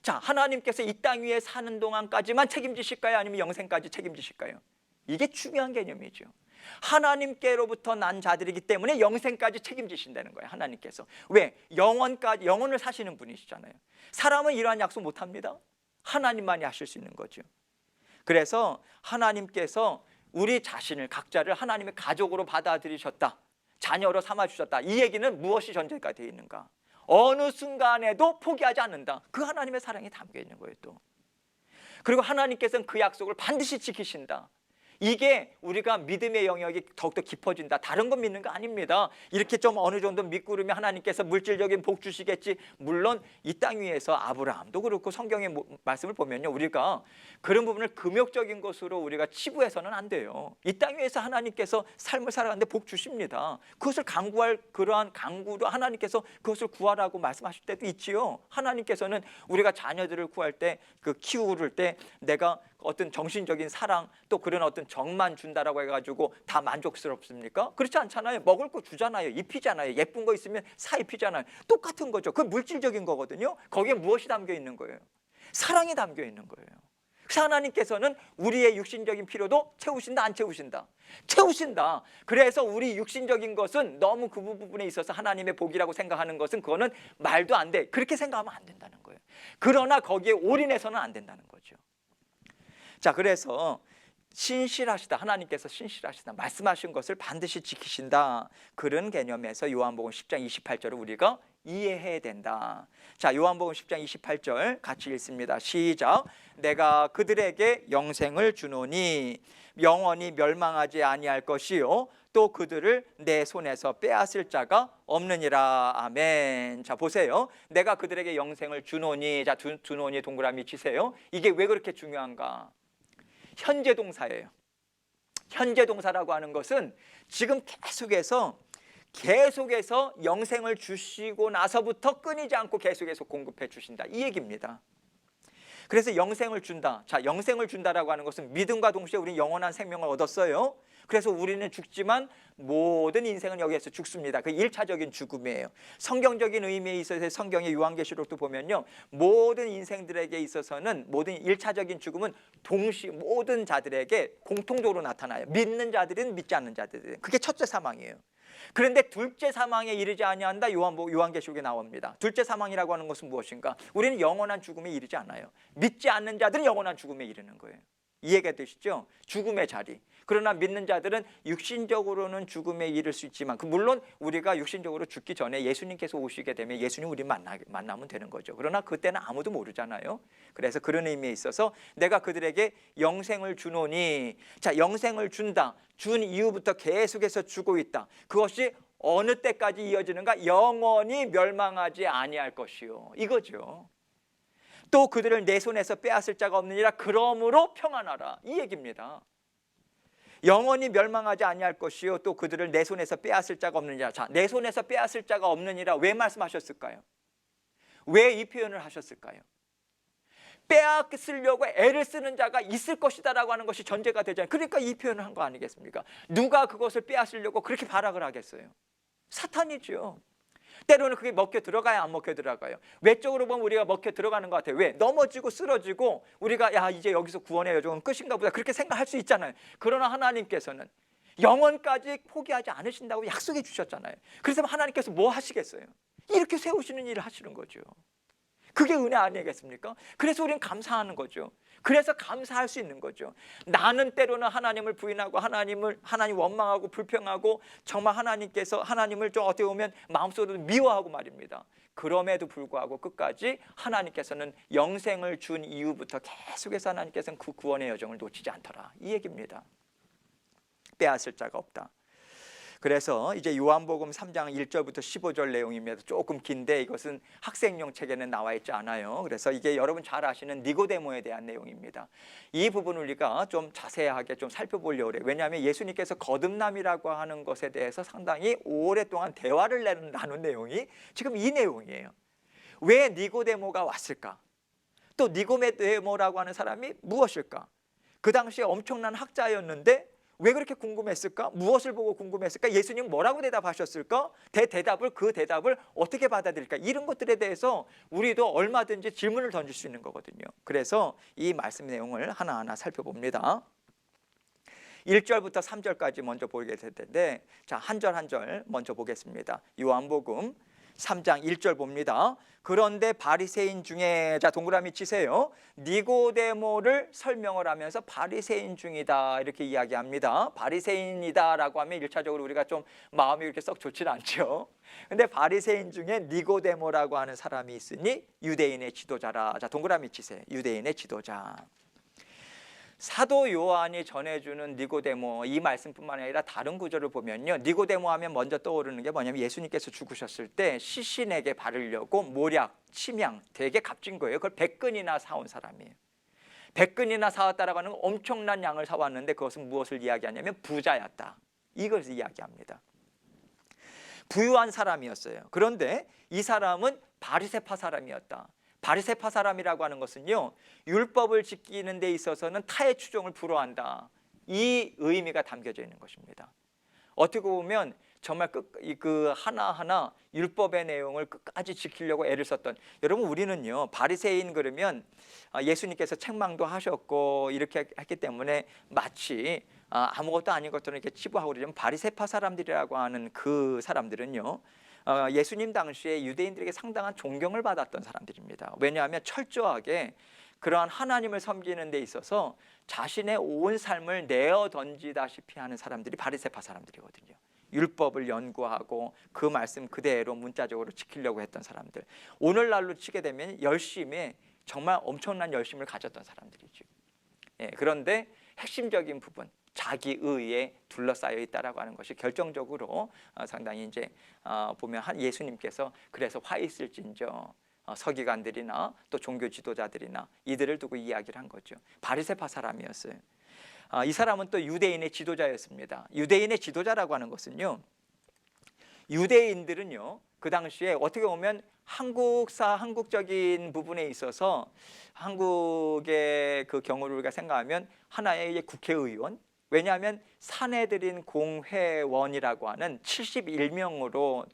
Speaker 1: 자, 하나님께서 이 땅 위에 사는 동안까지만 책임지실까요? 아니면 영생까지 책임지실까요? 이게 중요한 개념이죠. 하나님께로부터 난 자들이기 때문에 영생까지 책임지신다는 거예요. 하나님께서. 왜? 영원을 사시는 분이시잖아요. 사람은 이러한 약속 못합니다. 하나님만이 하실 수 있는 거죠. 그래서 하나님께서 우리 자신을, 각자를 하나님의 가족으로 받아들이셨다, 자녀로 삼아주셨다. 이 얘기는 무엇이 전제가 되어 있는가? 어느 순간에도 포기하지 않는다. 그 하나님의 사랑이 담겨 있는 거예요. 또 그리고 하나님께서는 그 약속을 반드시 지키신다. 이게 우리가 믿음의 영역이 더욱더 깊어진다. 다른 건 믿는 거 아닙니다. 이렇게 좀 어느 정도 믿고 그러면 하나님께서 물질적인 복 주시겠지. 물론 이 땅 위에서 아브라함도 그렇고 성경의 말씀을 보면요, 우리가 그런 부분을 금욕적인 것으로 우리가 치부해서는 안 돼요. 이 땅 위에서 하나님께서 삶을 살아가는데 복 주십니다. 그것을 강구할 그러한 강구도 하나님께서 그것을 구하라고 말씀하실 때도 있지요. 하나님께서는 우리가 자녀들을 구할 때, 그 키울 때 내가 어떤 정신적인 사랑, 또 그런 어떤 정만 준다라고 해가지고 다 만족스럽습니까? 그렇지 않잖아요. 먹을 거 주잖아요. 입히잖아요. 예쁜 거 있으면 사 입히잖아요. 똑같은 거죠. 그 물질적인 거거든요. 거기에 무엇이 담겨 있는 거예요? 사랑이 담겨 있는 거예요. 그래서 하나님께서는 우리의 육신적인 필요도 채우신다, 안 채우신다? 채우신다. 그래서 우리 육신적인 것은 너무 그 부분에 있어서 하나님의 복이라고 생각하는 것은 그거는 말도 안 돼. 그렇게 생각하면 안 된다는 거예요. 그러나 거기에 올인해서는 안 된다는 거죠. 자, 그래서 신실하시다, 하나님께서 신실하시다, 말씀하신 것을 반드시 지키신다, 그런 개념에서 요한복음 10장 28절을 우리가 이해해야 된다. 자, 요한복음 10장 28절 같이 읽습니다. 시작. 내가 그들에게 영생을 주노니 영원히 멸망하지 아니할 것이요 또 그들을 내 손에서 빼앗을 자가 없느니라. 아멘. 자, 보세요. 내가 그들에게 영생을 주노니, 자, 주노니 동그라미 치세요. 이게 왜 그렇게 중요한가? 현재 동사예요. 현재 동사라고 하는 것은 지금 계속해서 영생을 주시고 나서부터 끊이지 않고 계속해서 공급해 주신다, 이 얘기입니다. 그래서 영생을 준다. 자, 영생을 준다라고 하는 것은 믿음과 동시에 우리는 영원한 생명을 얻었어요. 그래서 우리는 죽지만 모든 인생은 여기에서 죽습니다. 그 1차적인 죽음이에요. 성경적인 의미에 있어서 성경의 요한계시록도 보면요, 모든 인생들에게 있어서는 모든 1차적인 죽음은 동시 모든 자들에게 공통적으로 나타나요. 믿는 자들은 믿지 않는 자들은. 그게 첫째 사망이에요. 그런데 둘째 사망에 이르지 아니한다, 요한계시록에 나옵니다. 둘째 사망이라고 하는 것은 무엇인가? 우리는 영원한 죽음에 이르지 않아요. 믿지 않는 자들은 영원한 죽음에 이르는 거예요. 이해가 되시죠? 죽음의 자리. 그러나 믿는 자들은 육신적으로는 죽음에 이를 수 있지만, 물론 우리가 육신적으로 죽기 전에 예수님께서 오시게 되면 예수님 우리 만나면 되는 거죠. 그러나 그때는 아무도 모르잖아요. 그래서 그런 의미에 있어서 내가 그들에게 영생을 주노니, 자, 영생을 준다, 준 이후부터 계속해서 주고 있다. 그것이 어느 때까지 이어지는가? 영원히 멸망하지 아니할 것이요, 이거죠. 또 그들을 내 손에서 빼앗을 자가 없느니라. 그러므로 평안하라, 이 얘기입니다. 영원히 멸망하지 아니할 것이요 또 그들을 내 손에서 빼앗을 자가 없느니라. 자, 내 손에서 빼앗을 자가 없느니라, 왜 말씀하셨을까요? 왜 이 표현을 하셨을까요? 빼앗으려고 애를 쓰는 자가 있을 것이다라고 하는 것이 전제가 되잖아요. 그러니까 이 표현을 한 거 아니겠습니까? 누가 그것을 빼앗으려고 그렇게 발악을 하겠어요? 사탄이죠. 때로는 그게 먹혀 들어가야 안 먹혀 들어가요. 외적으로 보면 우리가 먹혀 들어가는 것 같아요. 왜? 넘어지고 쓰러지고 우리가 야, 이제 여기서 구원의 여정은 끝인가 보다, 그렇게 생각할 수 있잖아요. 그러나 하나님께서는 영원까지 포기하지 않으신다고 약속해 주셨잖아요. 그래서 하나님께서 뭐 하시겠어요? 이렇게 세우시는 일을 하시는 거죠. 그게 은혜 아니겠습니까? 그래서 우리는 감사하는 거죠. 그래서 감사할 수 있는 거죠. 나는 때로는 하나님을 부인하고 하나님 원망하고 불평하고 정말 하나님을 좀 어떻게 보면 마음속으로 미워하고 말입니다. 그럼에도 불구하고 끝까지 하나님께서는 영생을 준 이후부터 계속해서 하나님께서는 그 구원의 여정을 놓치지 않더라, 이 얘기입니다. 빼앗을 자가 없다. 그래서 이제 요한복음 3장 1절부터 15절 내용입니다. 조금 긴데 이것은 학생용 책에는 나와 있지 않아요. 그래서 이게 여러분 잘 아시는 니고데모에 대한 내용입니다. 이 부분을 우리가 좀 자세하게 좀 살펴보려고 해요. 왜냐하면 예수님께서 거듭남이라고 하는 것에 대해서 상당히 오랫동안 대화를 나눈 내용이 지금 이 내용이에요. 왜 니고데모가 왔을까? 또 니고데모라고 하는 사람이 무엇일까? 그 당시에 엄청난 학자였는데 왜 그렇게 궁금했을까? 무엇을 보고 궁금했을까? 예수님 뭐라고 대답하셨을까? 그 대답을 어떻게 받아들일까? 이런 것들에 대해서 우리도 얼마든지 질문을 던질 수 있는 거거든요. 그래서 이 말씀 내용을 하나하나 살펴봅니다. 1절부터 3절까지 먼저 보게 될 텐데, 자, 한 절 한 절 먼저 보겠습니다. 요한복음 3장 1절 봅니다. 그런데 바리새인 중에, 자, 동그라미 치세요. 니고데모를 설명을 하면서 바리새인 중이다 이렇게 이야기합니다. 바리새인이다라고 하면 1차적으로 우리가 좀 마음이 그렇게 썩 좋지는 않죠. 근데 바리새인 중에 니고데모라고 하는 사람이 있으니 유대인의 지도자라. 자, 동그라미 치세요. 유대인의 지도자. 사도 요한이 전해주는 니고데모, 이 말씀뿐만 아니라 다른 구절을 보면요, 니고데모 하면 먼저 떠오르는 게 뭐냐면 예수님께서 죽으셨을 때 시신에게 바르려고 모략, 침향 되게 값진 거예요. 그걸 100근이나 사온 사람이에요. 100근이나 사왔다라고 하는 엄청난 양을 사왔는데 그것은 무엇을 이야기하냐면 부자였다, 이것을 이야기합니다. 부유한 사람이었어요. 그런데 이 사람은 바리새파 사람이었다. 바리새파 사람이라고 하는 것은요, 율법을 지키는 데 있어서는 타의 추종을 불허한다, 이 의미가 담겨져 있는 것입니다. 어떻게 보면 정말 그 하나하나 율법의 내용을 끝까지 지키려고 애를 썼던, 여러분 우리는요 바리새인 그러면 예수님께서 책망도 하셨고 이렇게 했기 때문에 마치 아무것도 아닌 것처럼 이렇게 치부하고 그러지만 바리새파 사람들이라고 하는 그 사람들은요, 예수님 당시에 유대인들에게 상당한 존경을 받았던 사람들입니다. 왜냐하면 철저하게 그러한 하나님을 섬기는 데 있어서 자신의 온 삶을 내어 던지다시피 하는 사람들이 바리새파 사람들이거든요. 율법을 연구하고 그 말씀 그대로 문자적으로 지키려고 했던 사람들, 오늘날로 치게 되면 열심히, 정말 엄청난 열심을 가졌던 사람들이죠. 그런데 핵심적인 부분, 자기 의에 둘러싸여 있다라고 하는 것이 결정적으로 상당히 이제 보면 예수님께서 그래서 화 있을진저 서기관들이나 또 종교 지도자들이나 이들을 두고 이야기를 한 거죠. 바리새파 사람이었어요. 이 사람은 또 유대인의 지도자였습니다. 유대인의 지도자라고 하는 것은요, 유대인들은요 그 당시에 어떻게 보면 한국적인 부분에 있어서 한국의 그 경우를 우리가 생각하면 하나의 국회의원, 왜냐하면 사내들인 공회원이라고 하는 71명으로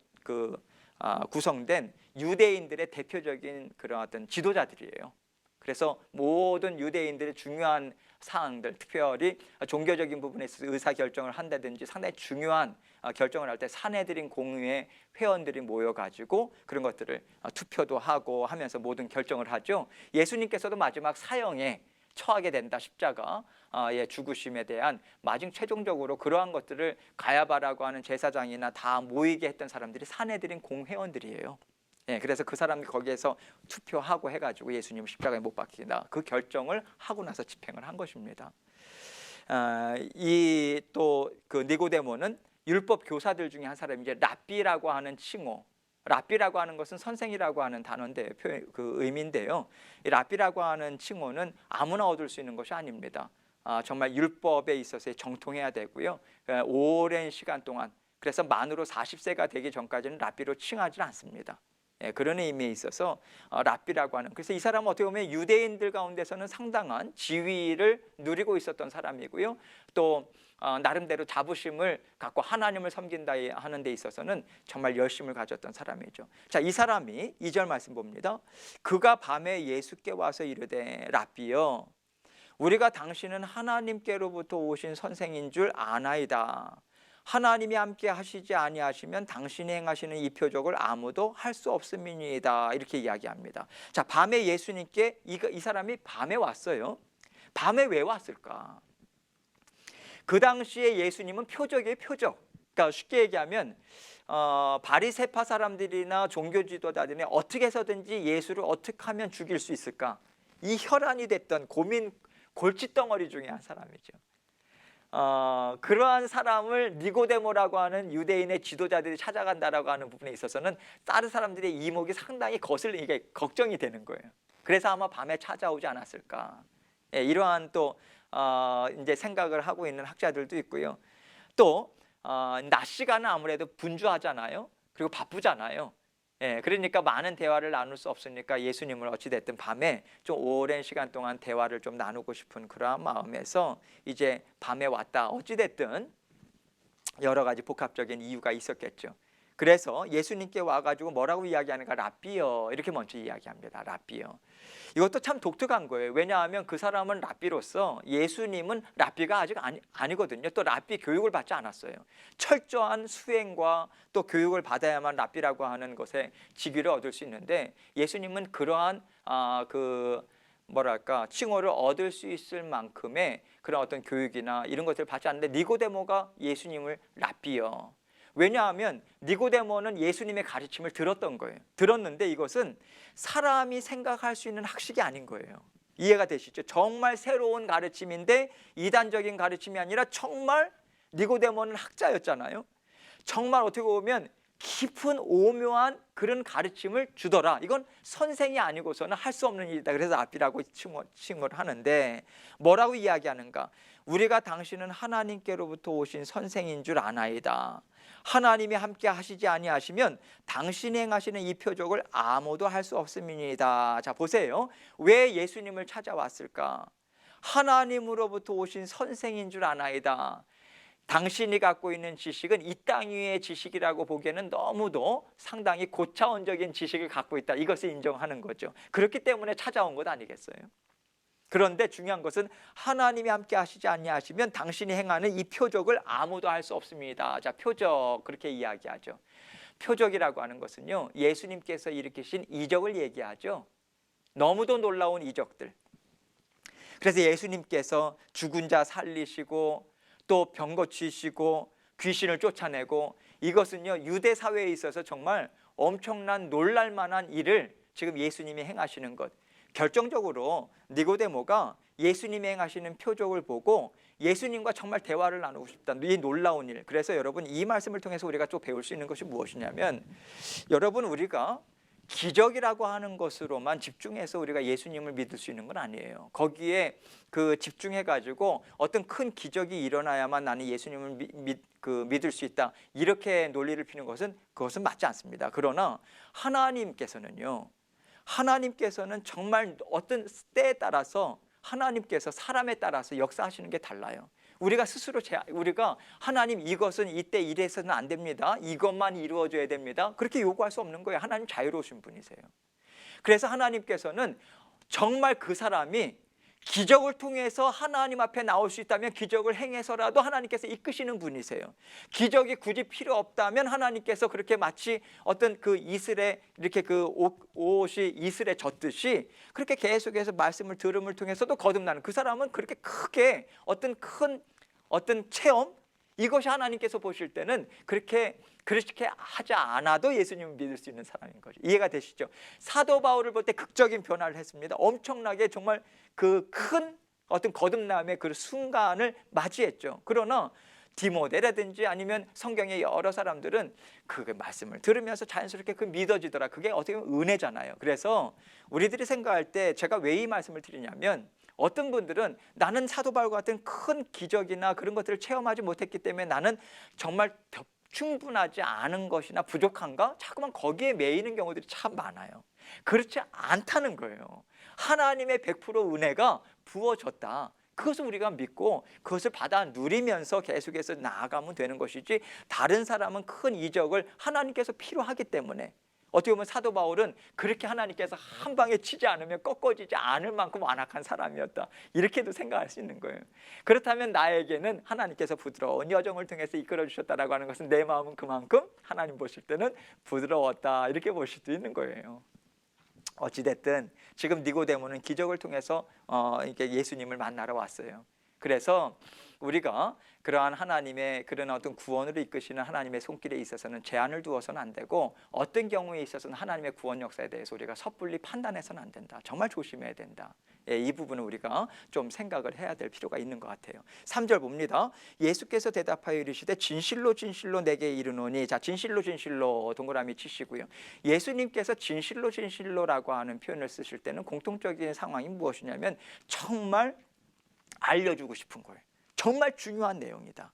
Speaker 1: 구성된 유대인들의 대표적인 그런 어떤 지도자들이에요. 그래서 모든 유대인들의 중요한 사항들, 특별히 종교적인 부분에 있어서 의사결정을 한다든지 상당히 중요한 결정을 할 때 사내들인 공회 회원들이 모여가지고 그런 것들을 투표도 하고 하면서 모든 결정을 하죠. 예수님께서도 마지막 사형에 처하게 된다, 십자가의 죽으심에 대한 최종적으로 그러한 것들을 가야바라고 하는 제사장이나 다 모이게 했던 사람들이 사내들인 공회원들이에요. 그래서 그 사람이 거기에서 투표하고 해가지고 예수님 십자가에 못 박힌다, 그 결정을 하고 나서 집행을 한 것입니다. 이 또 그 니고데모는 율법 교사들 중에 한 사람이 이제 랍비라고 하는 칭호, 랍비라고 하는 것은 선생이라고 하는 단어인데 그 의미인데요, 이 랍비라고 하는 칭호는 아무나 얻을 수 있는 것이 아닙니다. 정말 율법에 있어서 정통해야 되고요, 오랜 시간 동안, 그래서 만으로 40세가 되기 전까지는 랍비로 칭하지 않습니다. 그런 의미에 있어서 랍비라고 하는, 그래서 이 사람은 어떻게 보면 유대인들 가운데서는 상당한 지위를 누리고 있었던 사람이고요, 또 나름대로 자부심을 갖고 하나님을 섬긴다 하는 데 있어서는 정말 열심을 가졌던 사람이죠. 자, 이 사람이 2절 말씀 봅니다. 그가 밤에 예수께 와서 이르되 랍비여, 우리가 당신은 하나님께로부터 오신 선생인 줄 아나이다. 하나님이 함께 하시지 아니하시면 당신이 행하시는 이 표적을 아무도 할 수 없음이니이다. 이렇게 이야기합니다. 자, 밤에 예수님께 이 사람이 밤에 왔어요. 밤에 왜 왔을까? 그 당시에 예수님은 표적이에요, 표적. 그러니까 쉽게 얘기하면 바리새파 사람들이나 종교 지도자들이 어떻게 해서든지 예수를 어떻게 하면 죽일 수 있을까? 이 혈안이 됐던 고민 골칫덩어리 중에 한 사람이죠. 그러한 사람을 니고데모라고 하는 유대인의 지도자들이 찾아간다라고 하는 부분에 있어서는 다른 사람들의 이목이 상당히 거슬리게 걱정이 되는 거예요. 그래서 아마 밤에 찾아오지 않았을까? 예, 이러한 또 이제 생각을 하고 있는 학자들도 있고요. 또 낮 시간은 아무래도 분주하잖아요. 그리고 바쁘잖아요. 예, 그러니까 많은 대화를 나눌 수 없으니까 예수님을 어찌됐든 밤에 좀 오랜 시간 동안 대화를 좀 나누고 싶은 그러한 마음에서 이제 밤에 왔다. 어찌됐든 여러 가지 복합적인 이유가 있었겠죠. 그래서 예수님께 와가지고 뭐라고 이야기하는가? 랍비여, 이렇게 먼저 이야기합니다. 랍비여. 이것도 참 독특한 거예요. 왜냐하면 그 사람은 랍비로서 예수님은 랍비가 아직 아니거든요. 또 랍비 교육을 받지 않았어요. 철저한 수행과 또 교육을 받아야만 랍비라고 하는 것에 직위를 얻을 수 있는데, 예수님은 그러한 칭호를 얻을 수 있을 만큼의 그런 어떤 교육이나 이런 것들을 받지 않는데, 니고데모가 예수님을 랍비여. 왜냐하면 니고데모는 예수님의 가르침을 들었던 거예요. 들었는데 이것은 사람이 생각할 수 있는 학식이 아닌 거예요. 이해가 되시죠? 정말 새로운 가르침인데 이단적인 가르침이 아니라 정말 니고데모는 학자였잖아요. 정말 어떻게 보면 깊은 오묘한 그런 가르침을 주더라. 이건 선생이 아니고서는 할 수 없는 일이다. 그래서 랍비라고 칭호를 하는데, 뭐라고 이야기하는가? 우리가 당신은 하나님께로부터 오신 선생인 줄 아나이다. 하나님이 함께 하시지 아니하시면 당신이 행하시는 이 표적을 아무도 할 수 없음이니이다. 자, 보세요. 왜 예수님을 찾아왔을까? 하나님으로부터 오신 선생인 줄 아나이다. 당신이 갖고 있는 지식은 이 땅 위의 지식이라고 보기에는 너무도 상당히 고차원적인 지식을 갖고 있다. 이것을 인정하는 거죠. 그렇기 때문에 찾아온 것 아니겠어요? 그런데 중요한 것은 하나님이 함께 하시지 아니하시면 당신이 행하는 이 표적을 아무도 할 수 없습니다. 자, 표적, 그렇게 이야기하죠. 표적이라고 하는 것은요, 예수님께서 일으키신 이적을 얘기하죠. 너무도 놀라운 이적들. 그래서 예수님께서 죽은 자 살리시고 또 병 고치시고 귀신을 쫓아내고, 이것은요 유대 사회에 있어서 정말 엄청난 놀랄만한 일을 지금 예수님이 행하시는 것. 결정적으로 니고데모가 예수님이 행하시는 표적을 보고 예수님과 정말 대화를 나누고 싶다. 이 놀라운 일. 그래서 여러분, 이 말씀을 통해서 우리가 또 배울 수 있는 것이 무엇이냐면, 여러분, 우리가 기적이라고 하는 것으로만 집중해서 우리가 예수님을 믿을 수 있는 건 아니에요. 거기에 집중해가지고 어떤 큰 기적이 일어나야만 나는 예수님을 믿을 수 있다, 이렇게 논리를 피는 것은 그것은 맞지 않습니다. 그러나 하나님께서는 정말 어떤 때에 따라서 하나님께서 사람에 따라서 역사하시는 게 달라요. 우리가 스스로 우리가 하나님, 이것은 이때 이래서는 안 됩니다, 이것만 이루어져야 됩니다, 그렇게 요구할 수 없는 거예요. 하나님 자유로우신 분이세요. 그래서 하나님께서는 정말 그 사람이 기적을 통해서 하나님 앞에 나올 수 있다면 기적을 행해서라도 하나님께서 이끄시는 분이세요. 기적이 굳이 필요 없다면 하나님께서 그렇게 마치 어떤 이슬에 이렇게 옷이 이슬에 젖듯이 그렇게 계속해서 말씀을 들음을 통해서도 거듭나는, 그 사람은 그렇게 크게 어떤 체험, 이것이 하나님께서 보실 때는 그렇게 하지 않아도 예수님을 믿을 수 있는 사람인 거죠. 이해가 되시죠? 사도 바울을 볼 때 극적인 변화를 했습니다. 엄청나게 정말 그 큰 어떤 거듭남의 그 순간을 맞이했죠. 그러나 디모데라든지 아니면 성경의 여러 사람들은 그 말씀을 들으면서 자연스럽게 믿어지더라. 그게 어떻게 보면 은혜잖아요. 그래서 우리들이 생각할 때 제가 왜 이 말씀을 드리냐면, 어떤 분들은 나는 사도 바울과 같은 큰 기적이나 그런 것들을 체험하지 못했기 때문에 나는 정말 충분하지 않은 것이나 부족한가? 자꾸만 거기에 매이는 경우들이 참 많아요. 그렇지 않다는 거예요. 하나님의 100% 은혜가 부어졌다. 그것을 우리가 믿고 그것을 받아 누리면서 계속해서 나아가면 되는 것이지, 다른 사람은 큰 이적을 하나님께서 필요하기 때문에 어떻게 보면 사도 바울은 그렇게 하나님께서 한 방에 치지 않으면 꺾어지지 않을 만큼 완악한 사람이었다, 이렇게도 생각할 수 있는 거예요. 그렇다면 나에게는 하나님께서 부드러운 여정을 통해서 이끌어 주셨다라고 하는 것은 내 마음은 그만큼 하나님 보실 때는 부드러웠다, 이렇게 보실 수도 있는 거예요. 어찌됐든 지금 니고데모는 기적을 통해서 이렇게 예수님을 만나러 왔어요. 그래서 우리가 그러한 하나님의 그런 어떤 구원으로 이끄시는 하나님의 손길에 있어서는 제한을 두어서는 안 되고, 어떤 경우에 있어서는 하나님의 구원 역사에 대해서 우리가 섣불리 판단해서는 안 된다. 정말 조심해야 된다. 예, 이 부분은 우리가 좀 생각을 해야 될 필요가 있는 것 같아요. 3절 봅니다. 예수께서 대답하여 이르시되 진실로 진실로 내게 이르노니. 자, 진실로 진실로 동그라미 치시고요. 예수님께서 진실로 진실로라고 하는 표현을 쓰실 때는 공통적인 상황이 무엇이냐면 정말 알려주고 싶은 거예요. 정말 중요한 내용이다.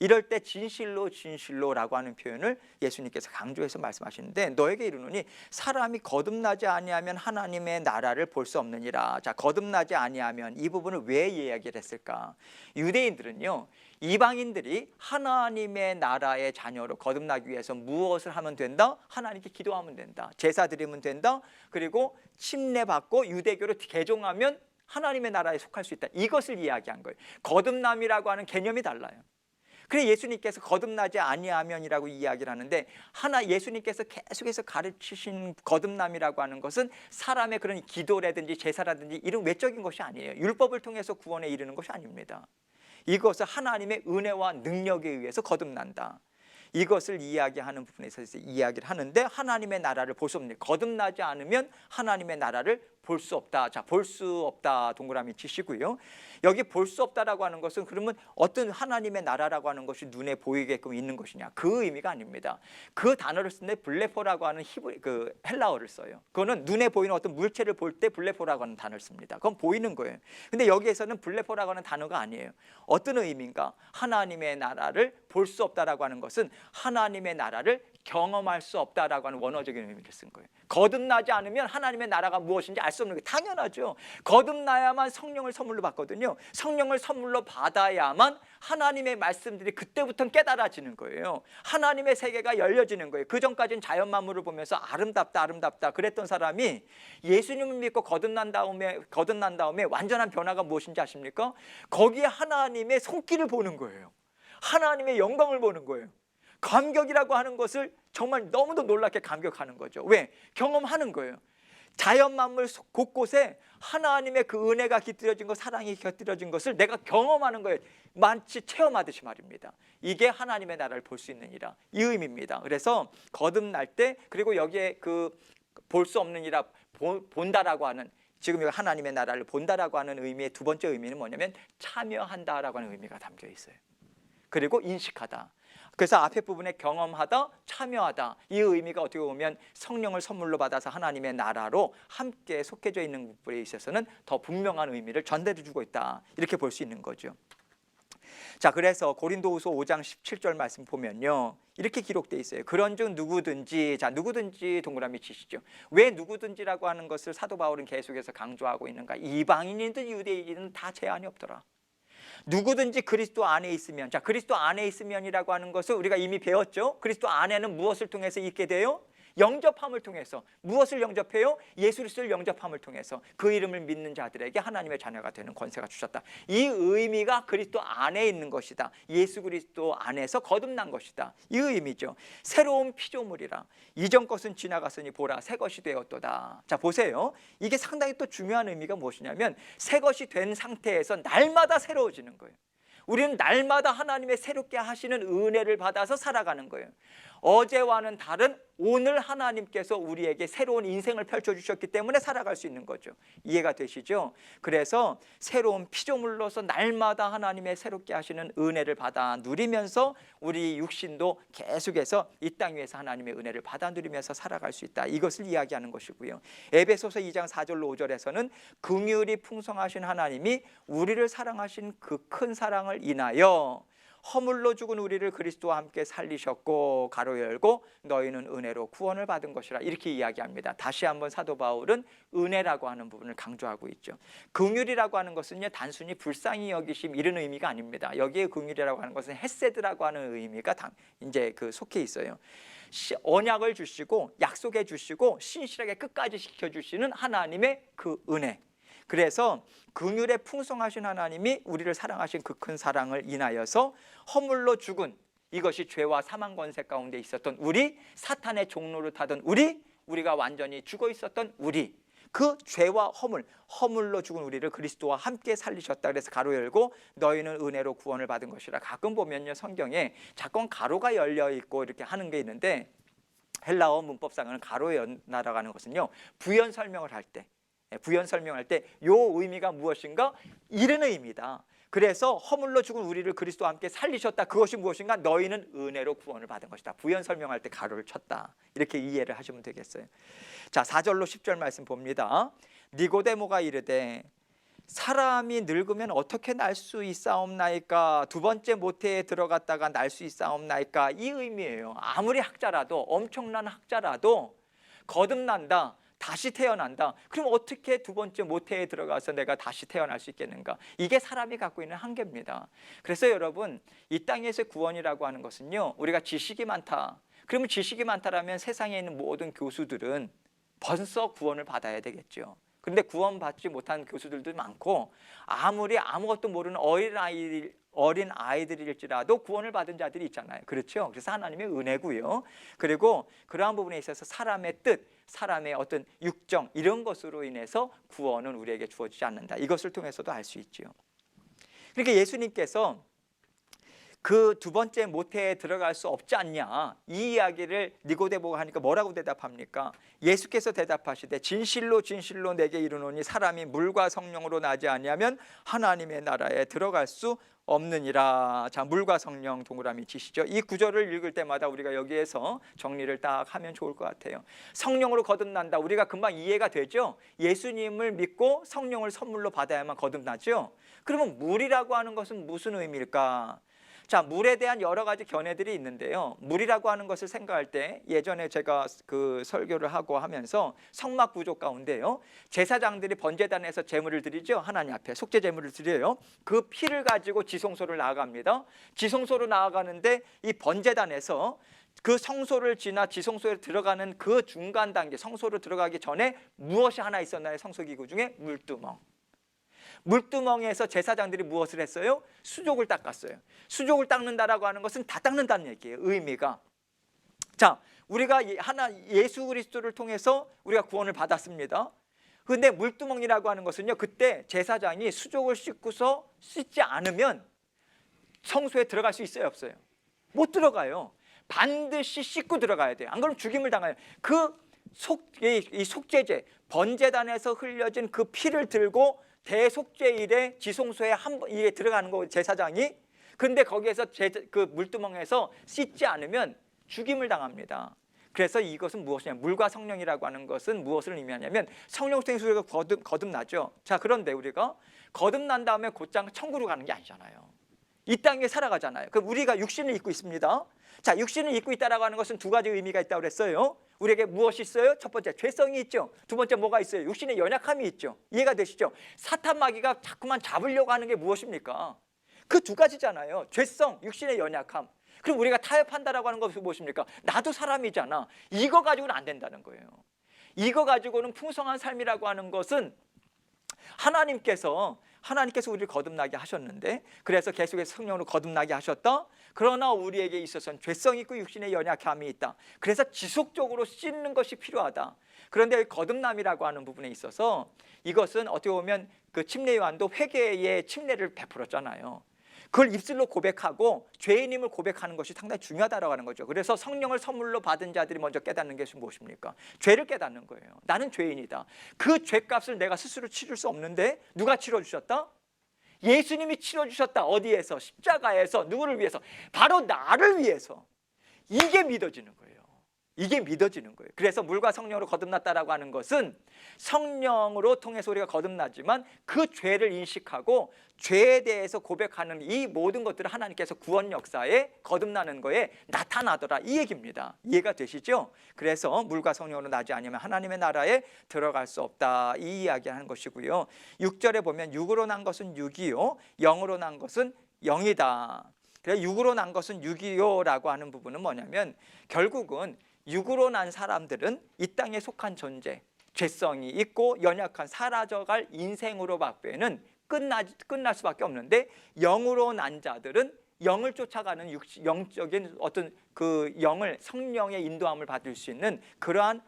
Speaker 1: 이럴 때 진실로 진실로라고 하는 표현을 예수님께서 강조해서 말씀하시는데, 너에게 이르노니 사람이 거듭나지 아니하면 하나님의 나라를 볼 수 없느니라. 자, 거듭나지 아니하면, 이 부분을 왜 이야기를 했을까? 유대인들은요, 이방인들이 하나님의 나라의 자녀로 거듭나기 위해서 무엇을 하면 된다? 하나님께 기도하면 된다, 제사 드리면 된다, 그리고 침례받고 유대교로 개종하면 하나님의 나라에 속할 수 있다, 이것을 이야기한 거예요. 거듭남이라고 하는 개념이 달라요. 그래 예수님께서 거듭나지 아니하면이라고 이야기를 하는데, 예수님께서 계속해서 가르치신 거듭남이라고 하는 것은 사람의 그런 기도라든지 제사라든지 이런 외적인 것이 아니에요. 율법을 통해서 구원에 이르는 것이 아닙니다. 이것은 하나님의 은혜와 능력에 의해서 거듭난다, 이것을 이야기하는 부분에 있어서 이야기를 하는데, 하나님의 나라를 볼 수 없는, 거듭나지 않으면 하나님의 나라를 볼 수 없다. 자, 볼 수 없다 동그라미 치시고요. 여기 볼 수 없다라고 하는 것은 그러면 어떤 하나님의 나라라고 하는 것이 눈에 보이게끔 있는 것이냐, 그 의미가 아닙니다. 그 단어를 쓰는데 블레포라고 하는 헬라어를 써요. 그거는 눈에 보이는 어떤 물체를 볼 때 블레포라고 하는 단어를 씁니다. 그건 보이는 거예요. 근데 여기에서는 블레포라고 하는 단어가 아니에요. 어떤 의미인가? 하나님의 나라를 볼 수 없다라고 하는 것은 하나님의 나라를 경험할 수 없다라고 하는 원어적인 의미를 쓴 거예요. 거듭나지 않으면 하나님의 나라가 무엇인지 알 수 없는 게 당연하죠. 거듭나야만 성령을 선물로 받거든요. 성령을 선물로 받아야만 하나님의 말씀들이 그때부터는 깨달아지는 거예요. 하나님의 세계가 열려지는 거예요. 그 전까지는 자연 만물을 보면서 아름답다 아름답다 그랬던 사람이 예수님을 믿고 거듭난 다음에 완전한 변화가 무엇인지 아십니까? 거기에 하나님의 손길을 보는 거예요. 하나님의 영광을 보는 거예요. 감격이라고 하는 것을 정말 너무도 놀랍게 감격하는 거죠. 왜? 경험하는 거예요. 자연 만물 곳곳에 하나님의 그 은혜가 깃들여진 것, 사랑이 깃들여진 것을 내가 경험하는 거예요. 마치 체험하듯이 말입니다. 이게 하나님의 나라를 볼 수 있느니라, 이 의미입니다. 그래서 거듭날 때, 그리고 여기에 그 볼 수 없느니라, 본다라고 하는, 지금 여기 하나님의 나라를 본다라고 하는 의미의 두 번째 의미는 뭐냐면 참여한다라고 하는 의미가 담겨 있어요. 그리고 인식하다. 그래서 앞에 부분에 경험하다, 참여하다, 이 의미가 어떻게 보면 성령을 선물로 받아서 하나님의 나라로 함께 속해져 있는 부분에 있어서는 더 분명한 의미를 전달해 주고 있다, 이렇게 볼 수 있는 거죠. 자, 그래서 고린도후서 5장 17절 말씀 보면요, 이렇게 기록되어 있어요. 그런즉 누구든지, 자, 누구든지 동그라미 치시죠. 왜 누구든지라고 하는 것을 사도 바울은 계속해서 강조하고 있는가? 이방인이든 유대인이든 다 제한이 없더라. 누구든지 그리스도 안에 있으면, 자, 그리스도 안에 있으면이라고 하는 것을 우리가 이미 배웠죠. 그리스도 안에는 무엇을 통해서 있게 돼요? 영접함을 통해서. 무엇을 영접해요? 예수 그리스도를 영접함을 통해서 그 이름을 믿는 자들에게 하나님의 자녀가 되는 권세가 주셨다. 이 의미가 그리스도 안에 있는 것이다. 예수 그리스도 안에서 거듭난 것이다, 이 의미죠. 새로운 피조물이라. 이전 것은 지나갔으니 보라 새 것이 되었도다. 자, 보세요. 이게 상당히 또 중요한 의미가 무엇이냐면 새 것이 된 상태에서 날마다 새로워지는 거예요. 우리는 날마다 하나님의 새롭게 하시는 은혜를 받아서 살아가는 거예요. 어제와는 다른 오늘 하나님께서 우리에게 새로운 인생을 펼쳐주셨기 때문에 살아갈 수 있는 거죠. 이해가 되시죠? 그래서 새로운 피조물로서 날마다 하나님의 새롭게 하시는 은혜를 받아 누리면서 우리 육신도 계속해서 이 땅 위에서 하나님의 은혜를 받아 누리면서 살아갈 수 있다, 이것을 이야기하는 것이고요. 에베소서 2장 4절로 5절에서는 긍휼이 풍성하신 하나님이 우리를 사랑하신 그 큰 사랑을 인하여 허물로 죽은 우리를 그리스도와 함께 살리셨고 가로 열고 너희는 은혜로 구원을 받은 것이라 이렇게 이야기합니다. 다시 한번 사도 바울은 은혜라고 하는 부분을 강조하고 있죠. 긍휼이라고 하는 것은요 단순히 불쌍히 여기심 이런 의미가 아닙니다. 여기에 긍휼이라고 하는 것은 헤세드라고 하는 의미가 이제 그 속해 있어요. 언약을 주시고 약속해 주시고 신실하게 끝까지 지켜주시는 하나님의 그 은혜. 그래서 긍휼에 풍성하신 하나님이 우리를 사랑하신 그 큰 사랑을 인하여서 허물로 죽은 이것이 죄와 사망 권세 가운데 있었던 우리, 사탄의 종로를 타던 우리가 완전히 죽어 있었던 우리, 그 죄와 허물로 죽은 우리를 그리스도와 함께 살리셨다. 그래서 가로 열고 너희는 은혜로 구원을 받은 것이라. 가끔 보면요 성경에 자꾸 가로가 열려 있고 이렇게 하는 게 있는데 헬라어 문법상은 가로 열나라가는 것은요 부연 설명을 할 때 요 의미가 무엇인가 이런 의미다. 그래서 허물로 죽은 우리를 그리스도와 함께 살리셨다. 그것이 무엇인가? 너희는 은혜로 구원을 받은 것이다. 부연 설명할 때 가로를 쳤다. 이렇게 이해를 하시면 되겠어요. 자, 4절로 10절 말씀 봅니다. 니고데모가 이르되 사람이 늙으면 어떻게 날 수 있사옵나이까? 두 번째 모태에 들어갔다가 날 수 있사옵나이까? 이 의미예요. 아무리 학자라도 엄청난 학자라도 거듭난다. 다시 태어난다. 그럼 어떻게 두 번째 모태에 들어가서 내가 다시 태어날 수 있겠는가? 이게 사람이 갖고 있는 한계입니다. 그래서 여러분 이 땅에서의 구원이라고 하는 것은요 우리가 지식이 많다. 그러면 지식이 많다라면 세상에 있는 모든 교수들은 벌써 구원을 받아야 되겠죠. 그런데 구원받지 못한 교수들도 많고 아무리 아무것도 모르는 어린 아이들일지라도 구원을 받은 자들이 있잖아요. 그렇죠? 그래서 하나님의 은혜고요. 그리고 그러한 부분에 있어서 사람의 뜻, 사람의 어떤 육정 이런 것으로 인해서 구원은 우리에게 주어지지 않는다. 이것을 통해서도 알 수 있죠. 그러니까 예수님께서 그 두 번째 모태에 들어갈 수 없지 않냐 이 이야기를 니고데모가 하니까 뭐라고 대답합니까? 예수께서 대답하시되 진실로 진실로 내게 이르노니 사람이 물과 성령으로 나지 아니하면 하나님의 나라에 들어갈 수 없느니라. 자, 물과 성령 동그라미 치시죠. 이 구절을 읽을 때마다 우리가 여기에서 정리를 딱 하면 좋을 것 같아요. 성령으로 거듭난다. 우리가 금방 이해가 되죠. 예수님을 믿고 성령을 선물로 받아야만 거듭나죠. 그러면 물이라고 하는 것은 무슨 의미일까? 자, 물에 대한 여러 가지 견해들이 있는데요. 물이라고 하는 것을 생각할 때 예전에 제가 그 설교를 하고 하면서 성막 구조 가운데요. 제사장들이 번제단에서 제물을 드리죠. 하나님 앞에 속죄 제물을 드려요. 그 피를 가지고 지성소를 나아갑니다. 지성소로 나아가는데 이 번제단에서 그 성소를 지나 지성소에 들어가는 그 중간 단계 성소로 들어가기 전에 무엇이 하나 있었나요? 성소기구 중에 물두멍. 물두멍에서 제사장들이 무엇을 했어요? 수족을 닦았어요. 수족을 닦는다라고 하는 것은 다 닦는다는 얘기예요. 의미가. 자, 우리가 예수 그리스도를 통해서 우리가 구원을 받았습니다. 그런데 물두멍이라고 하는 것은요, 그때 제사장이 수족을 씻지 않으면 성소에 들어갈 수 있어요, 없어요? 못 들어가요. 반드시 씻고 들어가야 돼요. 안 그러면 죽임을 당해요. 이 속죄제, 번제단에서 흘려진 그 피를 들고 대속죄일에 지성소에 이게 들어가는 거 제사장이. 그런데 거기에서 그 물두멍에서 씻지 않으면 죽임을 당합니다. 그래서 이것은 무엇이냐? 물과 성령이라고 하는 것은 무엇을 의미하냐면 성령 통해서 우리가 거듭나죠. 자, 그런데 우리가 거듭난 다음에 곧장 천국으로 가는 게 아니잖아요. 이 땅에 살아가잖아요. 그럼 우리가 육신을 입고 있습니다. 자, 육신을 입고 있다라고 하는 것은 두 가지 의미가 있다고 그랬어요. 우리에게 무엇이 있어요? 첫 번째, 죄성이 있죠. 두 번째, 뭐가 있어요? 육신의 연약함이 있죠. 이해가 되시죠? 사탄 마귀가 자꾸만 잡으려고 하는 게 무엇입니까? 그 두 가지잖아요. 죄성, 육신의 연약함. 그럼 우리가 타협한다라고 하는 것은 무엇입니까? 나도 사람이잖아. 이거 가지고는 안 된다는 거예요. 이거 가지고는 풍성한 삶이라고 하는 것은 하나님께서 우리를 거듭나게 하셨는데, 그래서 계속해서 성령으로 거듭나게 하셨다. 그러나 우리에게 있어서는 죄성이 있고 육신의 연약함이 있다. 그래서 지속적으로 씻는 것이 필요하다. 그런데 거듭남이라고 하는 부분에 있어서 이것은 어떻게 보면 그 침례 요한도 회개의 침례를 베풀었잖아요. 그걸 입술로 고백하고 죄인임을 고백하는 것이 상당히 중요하다고 하는 거죠. 그래서 성령을 선물로 받은 자들이 먼저 깨닫는 것이 무엇입니까? 죄를 깨닫는 거예요. 나는 죄인이다. 그 죄값을 내가 스스로 치를 수 없는데 누가 치러주셨다? 예수님이 치러주셨다. 어디에서? 십자가에서. 누구를 위해서? 바로 나를 위해서. 이게 믿어지는 거예요. 이게 믿어지는 거예요. 그래서 물과 성령으로 거듭났다라고 하는 것은 성령으로 통해서 우리가 거듭나지만 그 죄를 인식하고 죄에 대해서 고백하는 이 모든 것들을 하나님께서 구원 역사에 거듭나는 거에 나타나더라, 이 얘기입니다. 이해가 되시죠? 그래서 물과 성령으로 나지 않으면 하나님의 나라에 들어갈 수 없다, 이 이야기하는 것이고요. 6절에 보면 육으로 난 것은 육이요 영으로 난 것은 영이다. 그래서 육으로 난 것은 육이요라고 하는 부분은 뭐냐면 결국은 육으로 난 사람들은 이 땅에 속한 존재, 죄성이 있고 연약한 사라져갈 인생으로 바뀌는 끝날 수밖에 없는데, 영으로 난 자들은 영을 쫓아가는 영적인 어떤 그 영을, 성령의 인도함을 받을 수 있는 그러한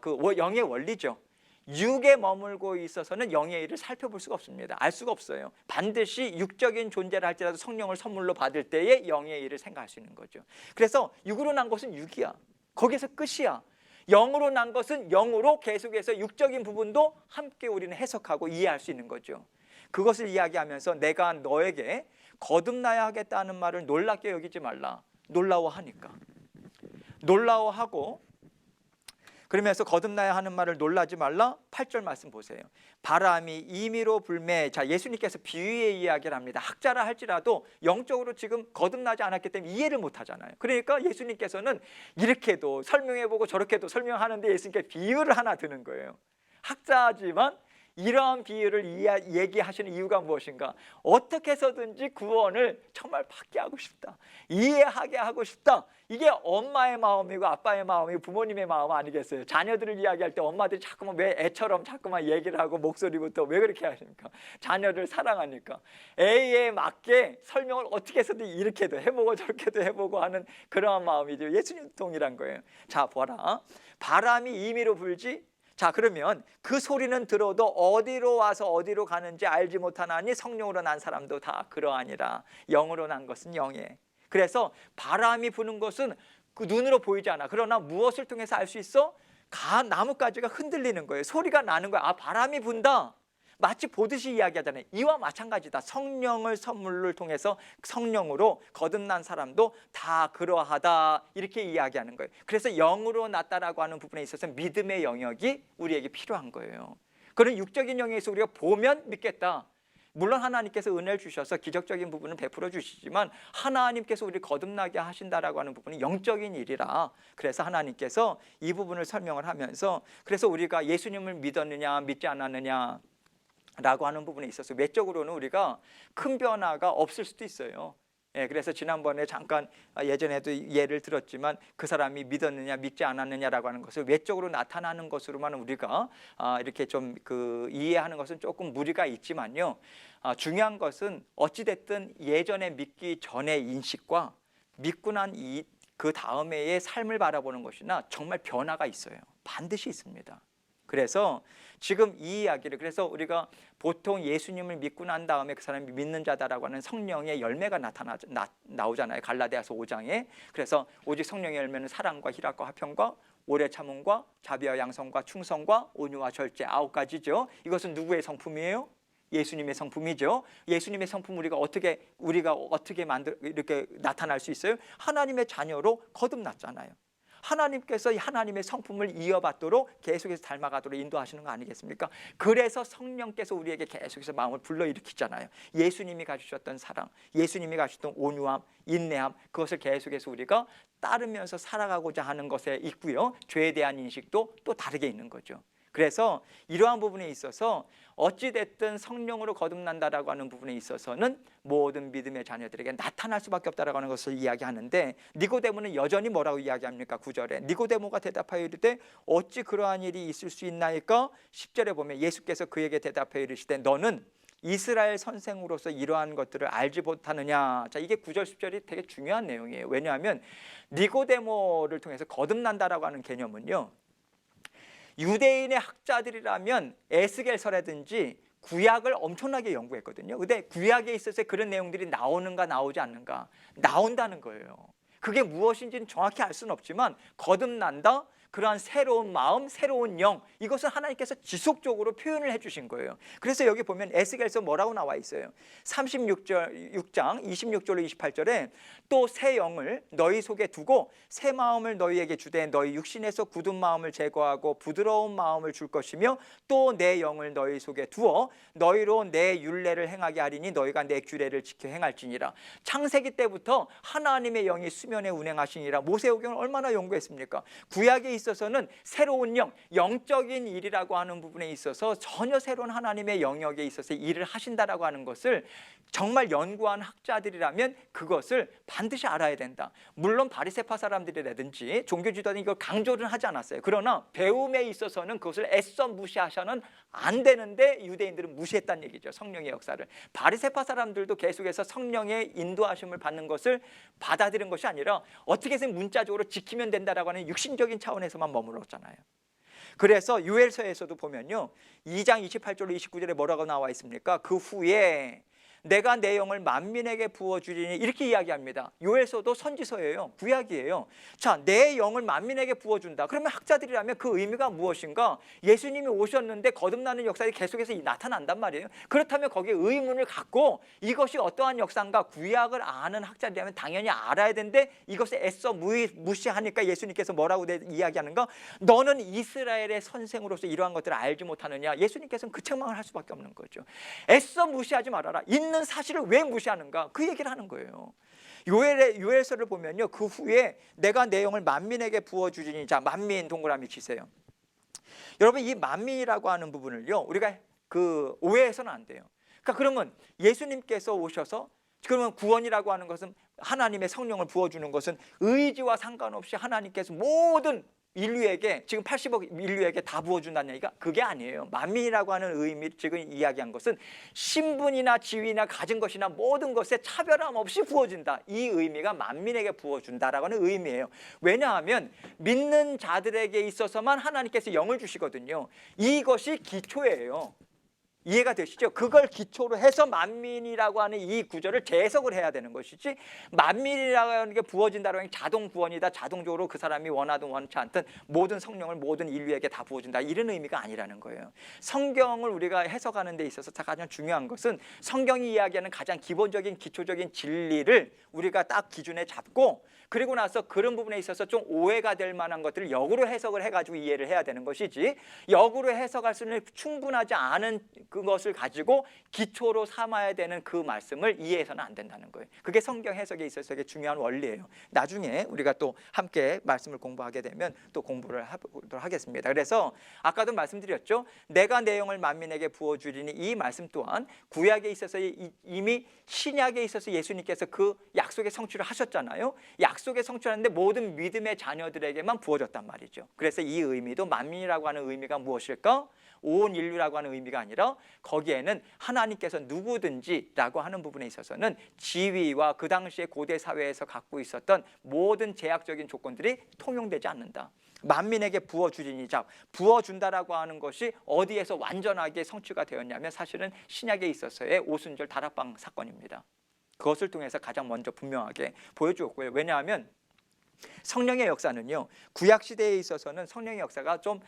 Speaker 1: 그 영의 원리죠. 육에 머물고 있어서는 영의 일을 살펴볼 수가 없습니다. 알 수가 없어요. 반드시 육적인 존재를 할지라도 성령을 선물로 받을 때에 영의 일을 생각할 수 있는 거죠. 그래서 육으로 난 것은 육이야. 거기서 끝이야. 영으로 난 것은 영으로 계속해서 육적인 부분도 함께 우리는 해석하고 이해할 수 있는 거죠. 그것을 이야기하면서 내가 너에게 거듭나야 하겠다는 말을 놀랍게 여기지 말라. 놀라워하니까. 놀라워하고 그러면서 거듭나야 하는 말을 놀라지 말라. 8절 말씀 보세요. 바람이 임의로 불매. 자, 예수님께서 비유의 이야기를 합니다. 학자라 할지라도 영적으로 지금 거듭나지 않았기 때문에 이해를 못 하잖아요. 그러니까 예수님께서는 이렇게도 설명해보고 저렇게도 설명하는데 예수님께 비유를 하나 드는 거예요. 학자지만 이러한 비유를 얘기하시는 이유가 무엇인가? 어떻게 해서든지 구원을 정말 받게 하고 싶다, 이해하게 하고 싶다. 이게 엄마의 마음이고 아빠의 마음이고 부모님의 마음 아니겠어요? 자녀들을 이야기할 때 엄마들이 자꾸만 왜 애처럼 자꾸만 얘기를 하고 목소리부터 왜 그렇게 하십니까? 자녀를 사랑하니까 애에 맞게 설명을 어떻게 해서든 이렇게도 해보고 저렇게도 해보고 하는 그러한 마음이죠. 예수님 동일한 거예요. 자, 보라. 바람이 임의로 불지. 자, 그러면 그 소리는 들어도 어디로 와서 어디로 가는지 알지 못하나니 성령으로 난 사람도 다 그러하니라. 영으로 난 것은 영에. 그래서 바람이 부는 것은 그 눈으로 보이지 않아. 그러나 무엇을 통해서 알 수 있어? 나뭇가지가 흔들리는 거예요. 소리가 나는 거야. 아, 바람이 분다. 마치 보듯이 이야기하잖아요. 이와 마찬가지다. 성령을 선물을 통해서 성령으로 거듭난 사람도 다 그러하다, 이렇게 이야기하는 거예요. 그래서 영으로 났다라고 하는 부분에 있어서 믿음의 영역이 우리에게 필요한 거예요. 그런 육적인 영역에서 우리가 보면 믿겠다. 물론 하나님께서 은혜를 주셔서 기적적인 부분은 베풀어 주시지만 하나님께서 우리를 거듭나게 하신다라고 하는 부분은 영적인 일이라, 그래서 하나님께서 이 부분을 설명을 하면서, 그래서 우리가 예수님을 믿었느냐 믿지 않았느냐 라고 하는 부분에 있어서 외적으로는 우리가 큰 변화가 없을 수도 있어요. 그래서 지난번에 잠깐 예전에도 예를 들었지만 그 사람이 믿었느냐 믿지 않았느냐라고 하는 것을 외적으로 나타나는 것으로만 우리가 이렇게 좀 이해하는 것은 조금 무리가 있지만요. 중요한 것은 어찌됐든 예전에 믿기 전의 인식과 믿고 난 그 다음에의 삶을 바라보는 것이나 정말 변화가 있어요. 반드시 있습니다. 그래서 지금 이 이야기를, 그래서 우리가 보통 예수님을 믿고 난 다음에 그 사람이 믿는 자다라고 하는 성령의 열매가 나오잖아요. 갈라디아서 5장에. 그래서 오직 성령의 열매는 사랑과 희락과 화평과 오래 참음과 자비와 양성과 충성과 온유와 절제, 9가지죠. 이것은 누구의 성품이에요? 예수님의 성품이죠. 예수님의 성품 우리가 어떻게 이렇게 나타날 수 있어요? 하나님의 자녀로 거듭났잖아요. 하나님께서 하나님의 성품을 이어받도록 계속해서 닮아가도록 인도하시는 거 아니겠습니까? 그래서 성령께서 우리에게 계속해서 마음을 불러일으키잖아요. 예수님이 가지셨던 사랑, 예수님이 가지셨던 온유함, 인내함, 그것을 계속해서 우리가 따르면서 살아가고자 하는 것에 있고요. 죄에 대한 인식도 또 다르게 있는 거죠. 그래서 이러한 부분에 있어서 어찌됐든 성령으로 거듭난다라고 하는 부분에 있어서는 모든 믿음의 자녀들에게 나타날 수밖에 없다라고 하는 것을 이야기하는데, 니고데모는 여전히 뭐라고 이야기합니까? 9절에 니고데모가 대답하여 이르되 어찌 그러한 일이 있을 수 있나이까? 10절에 보면 예수께서 그에게 대답하여 이르시되 너는 이스라엘 선생으로서 이러한 것들을 알지 못하느냐. 자, 이게 9절 10절이 되게 중요한 내용이에요. 왜냐하면 니고데모를 통해서 거듭난다라고 하는 개념은요, 유대인의 학자들이라면 에스겔서라든지 구약을 엄청나게 연구했거든요. 근데 구약에 있어서 그런 내용들이 나오는가 나오지 않는가? 나온다는 거예요. 그게 무엇인지는 정확히 알 수는 없지만 거듭난다? 그러한 새로운 마음, 새로운 영, 이것을 하나님께서 지속적으로 표현을 해주신 거예요. 그래서 여기 보면 에스겔서 뭐라고 나와 있어요? 36장 26절로 28절에 또 새 영을 너희 속에 두고 새 마음을 너희에게 주되 너희 육신에서 굳은 마음을 제거하고 부드러운 마음을 줄 것이며 또 내 영을 너희 속에 두어 너희로 내 율례를 행하게 하리니 너희가 내 규례를 지켜 행할지니라. 창세기 때부터 하나님의 영이 수면에 운행하시니라. 모세오경을 얼마나 연구했습니까? 구약에 있어서는 새로운 영, 영적인 일이라고 하는 부분에 있어서 전혀 새로운 하나님의 영역에 있어서 일을 하신다라고 하는 것을 정말 연구한 학자들이라면 그것을 반드시 알아야 된다. 물론 바리새파 사람들이라든지 종교 지도자들이 이걸 강조를 하지 않았어요. 그러나 배움에 있어서는 그것을 애써 무시하셔는 안 되는데 유대인들은 무시했다는 얘기죠. 성령의 역사를. 바리새파 사람들도 계속해서 성령의 인도하심을 받는 것을 받아들인 것이 아니라 어떻게 해서 문자적으로 지키면 된다라고 하는 육신적인 차원에서만 머물렀잖아요. 그래서 요엘서에서도 보면요, 2장 28절로 29절에 뭐라고 나와 있습니까? 그 후에 내가 내 영을 만민에게 부어주리니, 이렇게 이야기합니다. 요엘서도 선지서예요. 구약이에요. 자, 내 영을 만민에게 부어준다. 그러면 학자들이라면 그 의미가 무엇인가? 예수님이 오셨는데 거듭나는 역사가 계속해서 나타난단 말이에요. 그렇다면 거기에 의문을 갖고 이것이 어떠한 역사인가? 구약을 아는 학자들이라면 당연히 알아야 되는데 이것을 애써 무시하니까 예수님께서 뭐라고 이야기하는가? 너는 이스라엘의 선생으로서 이러한 것들을 알지 못하느냐? 예수님께서는 그 책망을 할 수밖에 없는 거죠. 애써 무시하지 말아라. 있는 사실을 왜 무시하는가? 그 얘기를 하는 거예요. 요엘서를 보면요, 그 후에 내가 내 영을 만민에게 부어주리니, 자, 만민 동그라미 치세요. 여러분, 이 만민이라고 하는 부분을요, 우리가 오해해서는 안 돼요. 그러니까 그러면 예수님께서 오셔서, 그러면 구원이라고 하는 것은 하나님의 성령을 부어주는 것은 의지와 상관없이 하나님께서 모든 인류에게, 지금 80억 인류에게 다 부어준다는 얘기가 그게 아니에요. 만민이라고 하는 의미, 지금 이야기한 것은 신분이나 지위나 가진 것이나 모든 것에 차별함 없이 부어준다, 이 의미가 만민에게 부어준다라고 하는 의미예요. 왜냐하면 믿는 자들에게 있어서만 하나님께서 영을 주시거든요. 이것이 기초예요. 이해가 되시죠? 그걸 기초로 해서 만민이라고 하는 이 구절을 재해석을 해야 되는 것이지, 만민이라고 하는 게 부어진다고 하는 게 자동 구원이다, 자동적으로 그 사람이 원하든 원치 않든 모든 성령을 모든 인류에게 다 부어준다, 이런 의미가 아니라는 거예요. 성경을 우리가 해석하는 데 있어서 가장 중요한 것은 성경이 이야기하는 가장 기본적인 기초적인 진리를 우리가 딱 기준에 잡고, 그리고 나서 그런 부분에 있어서 좀 오해가 될 만한 것들을 역으로 해석을 해가지고 이해를 해야 되는 것이지, 역으로 해석할 수는 충분하지 않은 그것을 가지고 기초로 삼아야 되는 그 말씀을 이해해서는 안 된다는 거예요. 그게 성경 해석에 있어서 중요한 원리예요. 나중에 우리가 또 함께 말씀을 공부하게 되면 또 공부를 해보도록 하겠습니다. 그래서 아까도 말씀드렸죠. 내가 내 영을 만민에게 부어주리니, 이 말씀 또한 구약에 있어서 이미 신약에 있어서 예수님께서 그 약속의 성취를 하셨잖아요. 약속의 성취하는데 모든 믿음의 자녀들에게만 부어졌단 말이죠. 그래서 이 의미도, 만민이라고 하는 의미가 무엇일까? 온 인류라고 하는 의미가 아니라 거기에는 하나님께서 누구든지라고 하는 부분에 있어서는 지위와 그 당시의 고대 사회에서 갖고 있었던 모든 제약적인 조건들이 통용되지 않는다. 만민에게 부어주리니, 자, 부어준다라고 하는 것이 어디에서 완전하게 성취가 되었냐면 사실은 신약에 있어서의 오순절 다락방 사건입니다. 그것을 통해서 가장 먼저 분명하게 보여주었고요. 왜냐하면 성령의 역사는요, 구약 시대에 있어서는 성령의 역사가 좀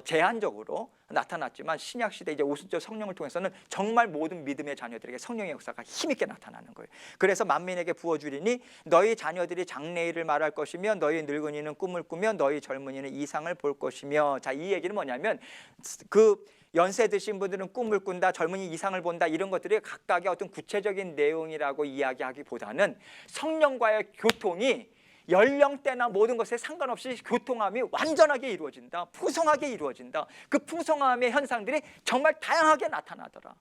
Speaker 1: 제한적으로 나타났지만 신약 시대 이제 오순절 성령을 통해서는 정말 모든 믿음의 자녀들에게 성령의 역사가 힘있게 나타나는 거예요. 그래서 만민에게 부어주리니 너희 자녀들이 장래일을 말할 것이며 너희 늙은이는 꿈을 꾸며 너희 젊은이는 이상을 볼 것이며. 자, 이 얘기는 뭐냐면 그 연세 드신 분들은 꿈을 꾼다, 젊은이 이상을 본다, 이런 것들이 각각의 어떤 구체적인 내용이라고 이야기하기보다는 성령과의 교통이 연령대나 모든 것에 상관없이 교통함이 완전하게 이루어진다, 풍성하게 이루어진다. 그 풍성함의 현상들이 정말 다양하게 나타나더라.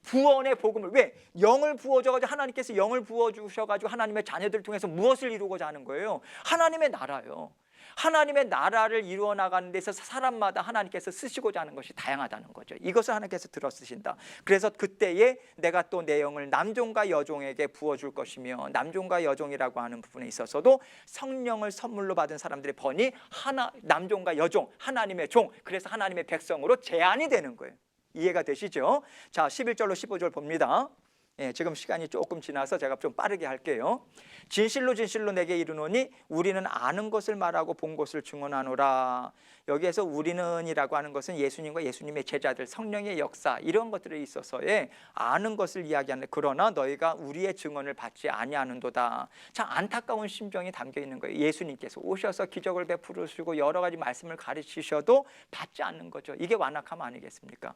Speaker 1: 구원의 복음을, 왜? 영을 부어줘가지고, 하나님께서 영을 부어주셔가지고 하나님의 자녀들을 통해서 무엇을 이루고자 하는 거예요? 하나님의 나라요. 하나님의 나라를 이루어 나가는 데서 사람마다 하나님께서 쓰시고자 하는 것이 다양하다는 거죠. 이것을 하나님께서 들어 쓰신다. 그래서 그때에 내가 또 내 영을 남종과 여종에게 부어줄 것이며, 남종과 여종이라고 하는 부분에 있어서도 성령을 선물로 받은 사람들의 번이 남종과 여종, 하나님의 종, 그래서 하나님의 백성으로 제한이 되는 거예요. 이해가 되시죠? 자, 11절로 15절 봅니다. 지금 시간이 조금 지나서 제가 좀 빠르게 할게요. 진실로 진실로 내게 이르노니 우리는 아는 것을 말하고 본 것을 증언하노라. 여기에서 우리는이라고 하는 것은 예수님과 예수님의 제자들, 성령의 역사 이런 것들에 있어서의 아는 것을 이야기하는, 그러나 너희가 우리의 증언을 받지 아니하는도다. 참 안타까운 심정이 담겨 있는 거예요. 예수님께서 오셔서 기적을 베푸시고 여러 가지 말씀을 가르치셔도 받지 않는 거죠. 이게 완악함 아니겠습니까?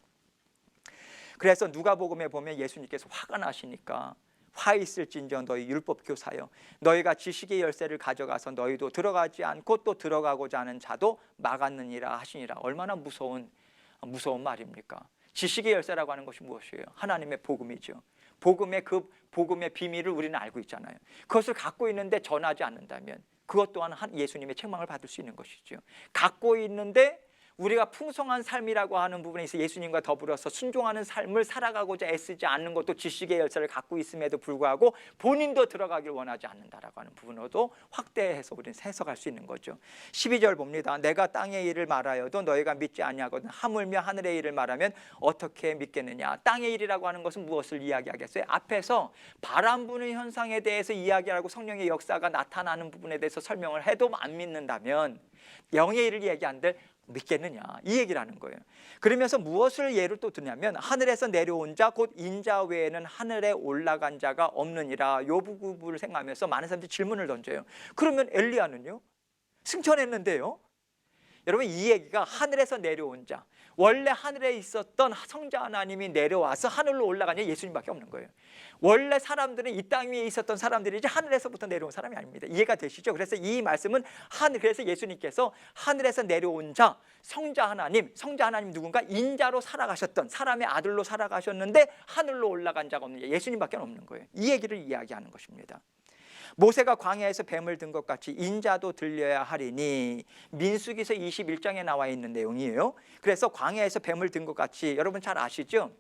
Speaker 1: 그래서 누가복음에 보면 예수님께서 화가 나시니까 화 있을진저 너희 율법 교사여, 너희가 지식의 열쇠를 가져가서 너희도 들어가지 않고 또 들어가고자 하는 자도 막았느니라 하시니라. 얼마나 무서운 말입니까? 지식의 열쇠라고 하는 것이 무엇이에요? 하나님의 복음이죠. 그 복음의 비밀을 우리는 알고 있잖아요. 그것을 갖고 있는데 전하지 않는다면 그것 또한 예수님의 책망을 받을 수 있는 것이죠. 갖고 있는데 우리가 풍성한 삶이라고 하는 부분에 있어 예수님과 더불어서 순종하는 삶을 살아가고자 애쓰지 않는 것도 지식의 열쇠를 갖고 있음에도 불구하고 본인도 들어가길 원하지 않는다라고 하는 부분으로도 확대해서 우리는 해석할 수 있는 거죠. 12절 봅니다. 내가 땅의 일을 말하여도 너희가 믿지 아니하거든 하물며 하늘의 일을 말하면 어떻게 믿겠느냐. 땅의 일이라고 하는 것은 무엇을 이야기하겠어요? 앞에서 바람 부는 현상에 대해서 이야기하고 성령의 역사가 나타나는 부분에 대해서 설명을 해도 안 믿는다면 영의 일을 얘기한들 믿겠느냐, 이 얘기를 하는 거예요. 그러면서 무엇을 예를 또 드냐면 하늘에서 내려온 자 곧 인자 외에는 하늘에 올라간 자가 없느니라. 이 부분을 생각하면서 많은 사람들이 질문을 던져요. 그러면 엘리야는요? 승천했는데요? 여러분, 이 얘기가 하늘에서 내려온 자, 원래 하늘에 있었던 성자 하나님이 내려와서 하늘로 올라가냐, 예수님밖에 없는 거예요. 원래 사람들은 이 땅 위에 있었던 사람들이지 하늘에서부터 내려온 사람이 아닙니다. 이해가 되시죠? 그래서 이 말씀은 그래서 예수님께서 하늘에서 내려온 자, 성자 하나님 누군가? 인자로 살아가셨던 사람의 아들로 살아가셨는데 하늘로 올라간 자가 없는, 예수님밖에 없는 거예요. 이 얘기를 이야기하는 것입니다. 모세가 광야에서 뱀을 든 것 같이 인자도 들려야 하리니, 민수기서 21장에 나와 있는 내용이에요. 그래서 광야에서 뱀을 든 것 같이, 여러분 잘 아시죠?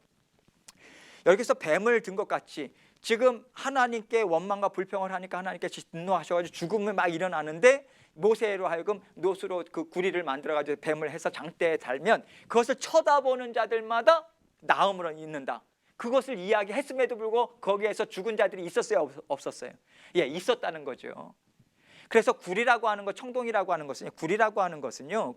Speaker 1: 여기서 뱀을 든 것 같이 지금 하나님께 원망과 불평을 하니까 하나님께 분노하셔가지고 죽음이 막 일어나는데 모세로 하여금 노수로 그 구리를 만들어가지고 뱀을 해서 장대에 달면 그것을 쳐다보는 자들마다 나음으로 있는다. 그것을 이야기했음에도 불구하고 거기에서 죽은 자들이 있었어요, 없었어요? 있었다는 거죠. 그래서 구리라고 하는 것, 청동이라고 하는 것은, 구리라고 하는 것은요,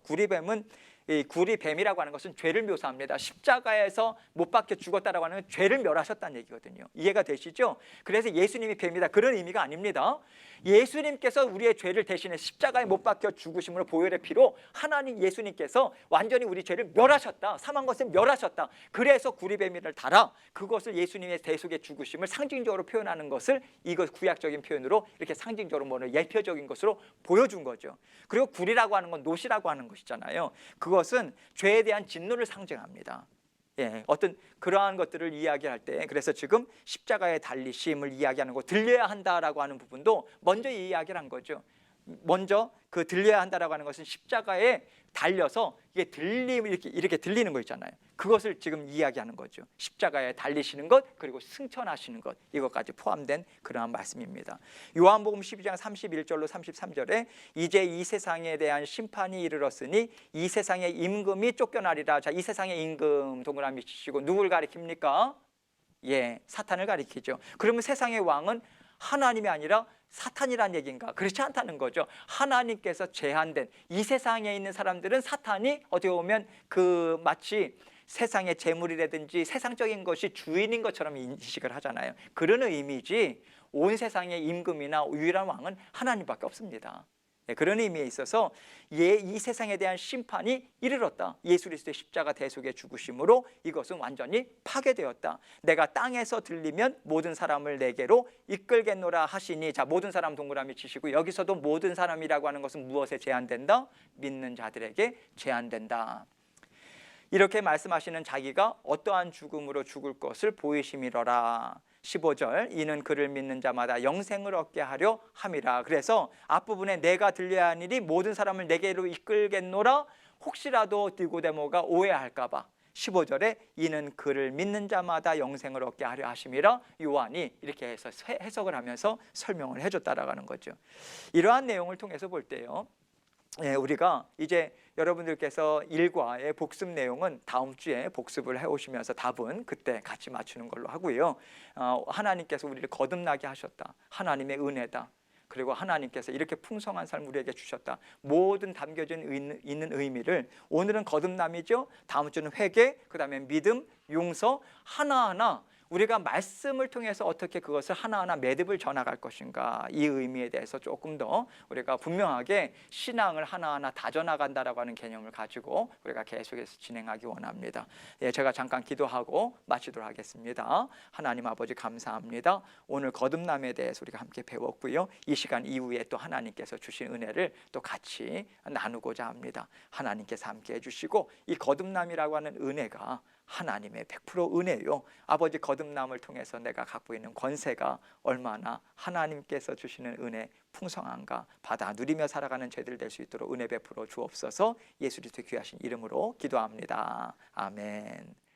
Speaker 1: 구리뱀이라고 하는 것은 죄를 묘사합니다. 십자가에서 못 박혀 죽었다라고 하는 건 죄를 멸하셨다는 얘기거든요. 이해가 되시죠? 그래서 예수님이 뱀이다, 그런 의미가 아닙니다. 예수님께서 우리의 죄를 대신해 십자가에 못 박혀 죽으심으로 보혈의 피로 하나님 예수님께서 완전히 우리 죄를 멸하셨다, 사망 것을 멸하셨다. 그래서 구리뱀이를 달아 그것을 예수님의 대속의 죽으심을 상징적으로 표현하는 것을 이것 구약적인 표현으로 이렇게 상징적으로 예표적인 것으로 보여준 거죠. 그리고 구리라고 하는 건 노시라고 하는 것이잖아요. 그것은 죄에 대한 진노를 상징합니다. 어떤 그러한 것들을 이야기할 때, 그래서 지금 십자가의 달리심을 이야기하는 거, 들려야 한다라고 하는 부분도 먼저 이야기를 한 거죠. 먼저 그 들려야 한다라고 하는 것은 십자가에 달려서 이게 이렇게 들리는 거 있잖아요. 그것을 지금 이야기하는 거죠. 십자가에 달리시는 것, 그리고 승천하시는 것, 이것까지 포함된 그러한 말씀입니다. 요한복음 12장 31절로 33절에 이제 이 세상에 대한 심판이 이르렀으니 이 세상의 임금이 쫓겨나리라. 자, 이 세상의 임금 동그라미 치시고 누굴 가리킵니까? 사탄을 가리키죠. 그러면 세상의 왕은 하나님이 아니라 사탄이란 얘기인가? 그렇지 않다는 거죠. 하나님께서 제한된 이 세상에 있는 사람들은 사탄이 어떻게 보면 마치 세상의 재물이라든지 세상적인 것이 주인인 것처럼 인식을 하잖아요. 그런 의미지 온 세상의 임금이나 유일한 왕은 하나님밖에 없습니다. 그런 의미에 있어서 이 세상에 대한 심판이 이르렀다. 예수 그리스도의 십자가 대속의 죽으심으로 이것은 완전히 파괴되었다. 내가 땅에서 들리면 모든 사람을 내게로 이끌겠노라 하시니, 자, 모든 사람 동그라미 치시고, 여기서도 모든 사람이라고 하는 것은 무엇에 제한된다? 믿는 자들에게 제한된다. 이렇게 말씀하시는 자기가 어떠한 죽음으로 죽을 것을 보이심이러라. 15절, 이는 그를 믿는 자마다 영생을 얻게 하려 함이라. 그래서 앞부분에 내가 들려야 하는 일이 모든 사람을 내게로 이끌겠노라, 혹시라도 니고데모가 오해할까 봐 15절에 이는 그를 믿는 자마다 영생을 얻게 하려 하심이라, 요한이 이렇게 해서 해석을 하면서 설명을 해줬다라는 거죠. 이러한 내용을 통해서 볼 때요, 우리가 이제 여러분들께서 일과의 복습 내용은 다음 주에 복습을 해오시면서 답은 그때 같이 맞추는 걸로 하고요. 하나님께서 우리를 거듭나게 하셨다. 하나님의 은혜다. 그리고 하나님께서 이렇게 풍성한 삶 우리에게 주셨다. 모든 담겨진 있는 의미를 오늘은 거듭남이죠. 다음 주는 회개, 그 다음에 믿음, 용서 하나하나 우리가 말씀을 통해서 어떻게 그것을 하나하나 매듭을 져나갈 것인가, 이 의미에 대해서 조금 더 우리가 분명하게 신앙을 하나하나 다져나간다라고 하는 개념을 가지고 우리가 계속해서 진행하기 원합니다. 제가 잠깐 기도하고 마치도록 하겠습니다. 하나님 아버지 감사합니다. 오늘 거듭남에 대해서 우리가 함께 배웠고요. 이 시간 이후에 또 하나님께서 주신 은혜를 또 같이 나누고자 합니다. 하나님께서 함께 해주시고 이 거듭남이라고 하는 은혜가 하나님의 100% 은혜요. 아버지 거듭남을 통해서 내가 갖고 있는 권세가 얼마나 하나님께서 주시는 은혜 풍성한가 받아 누리며 살아가는 죄들 될 수 있도록 은혜 베풀어 주옵소서. 예수 그리스도의 귀하신 이름으로 기도합니다. 아멘.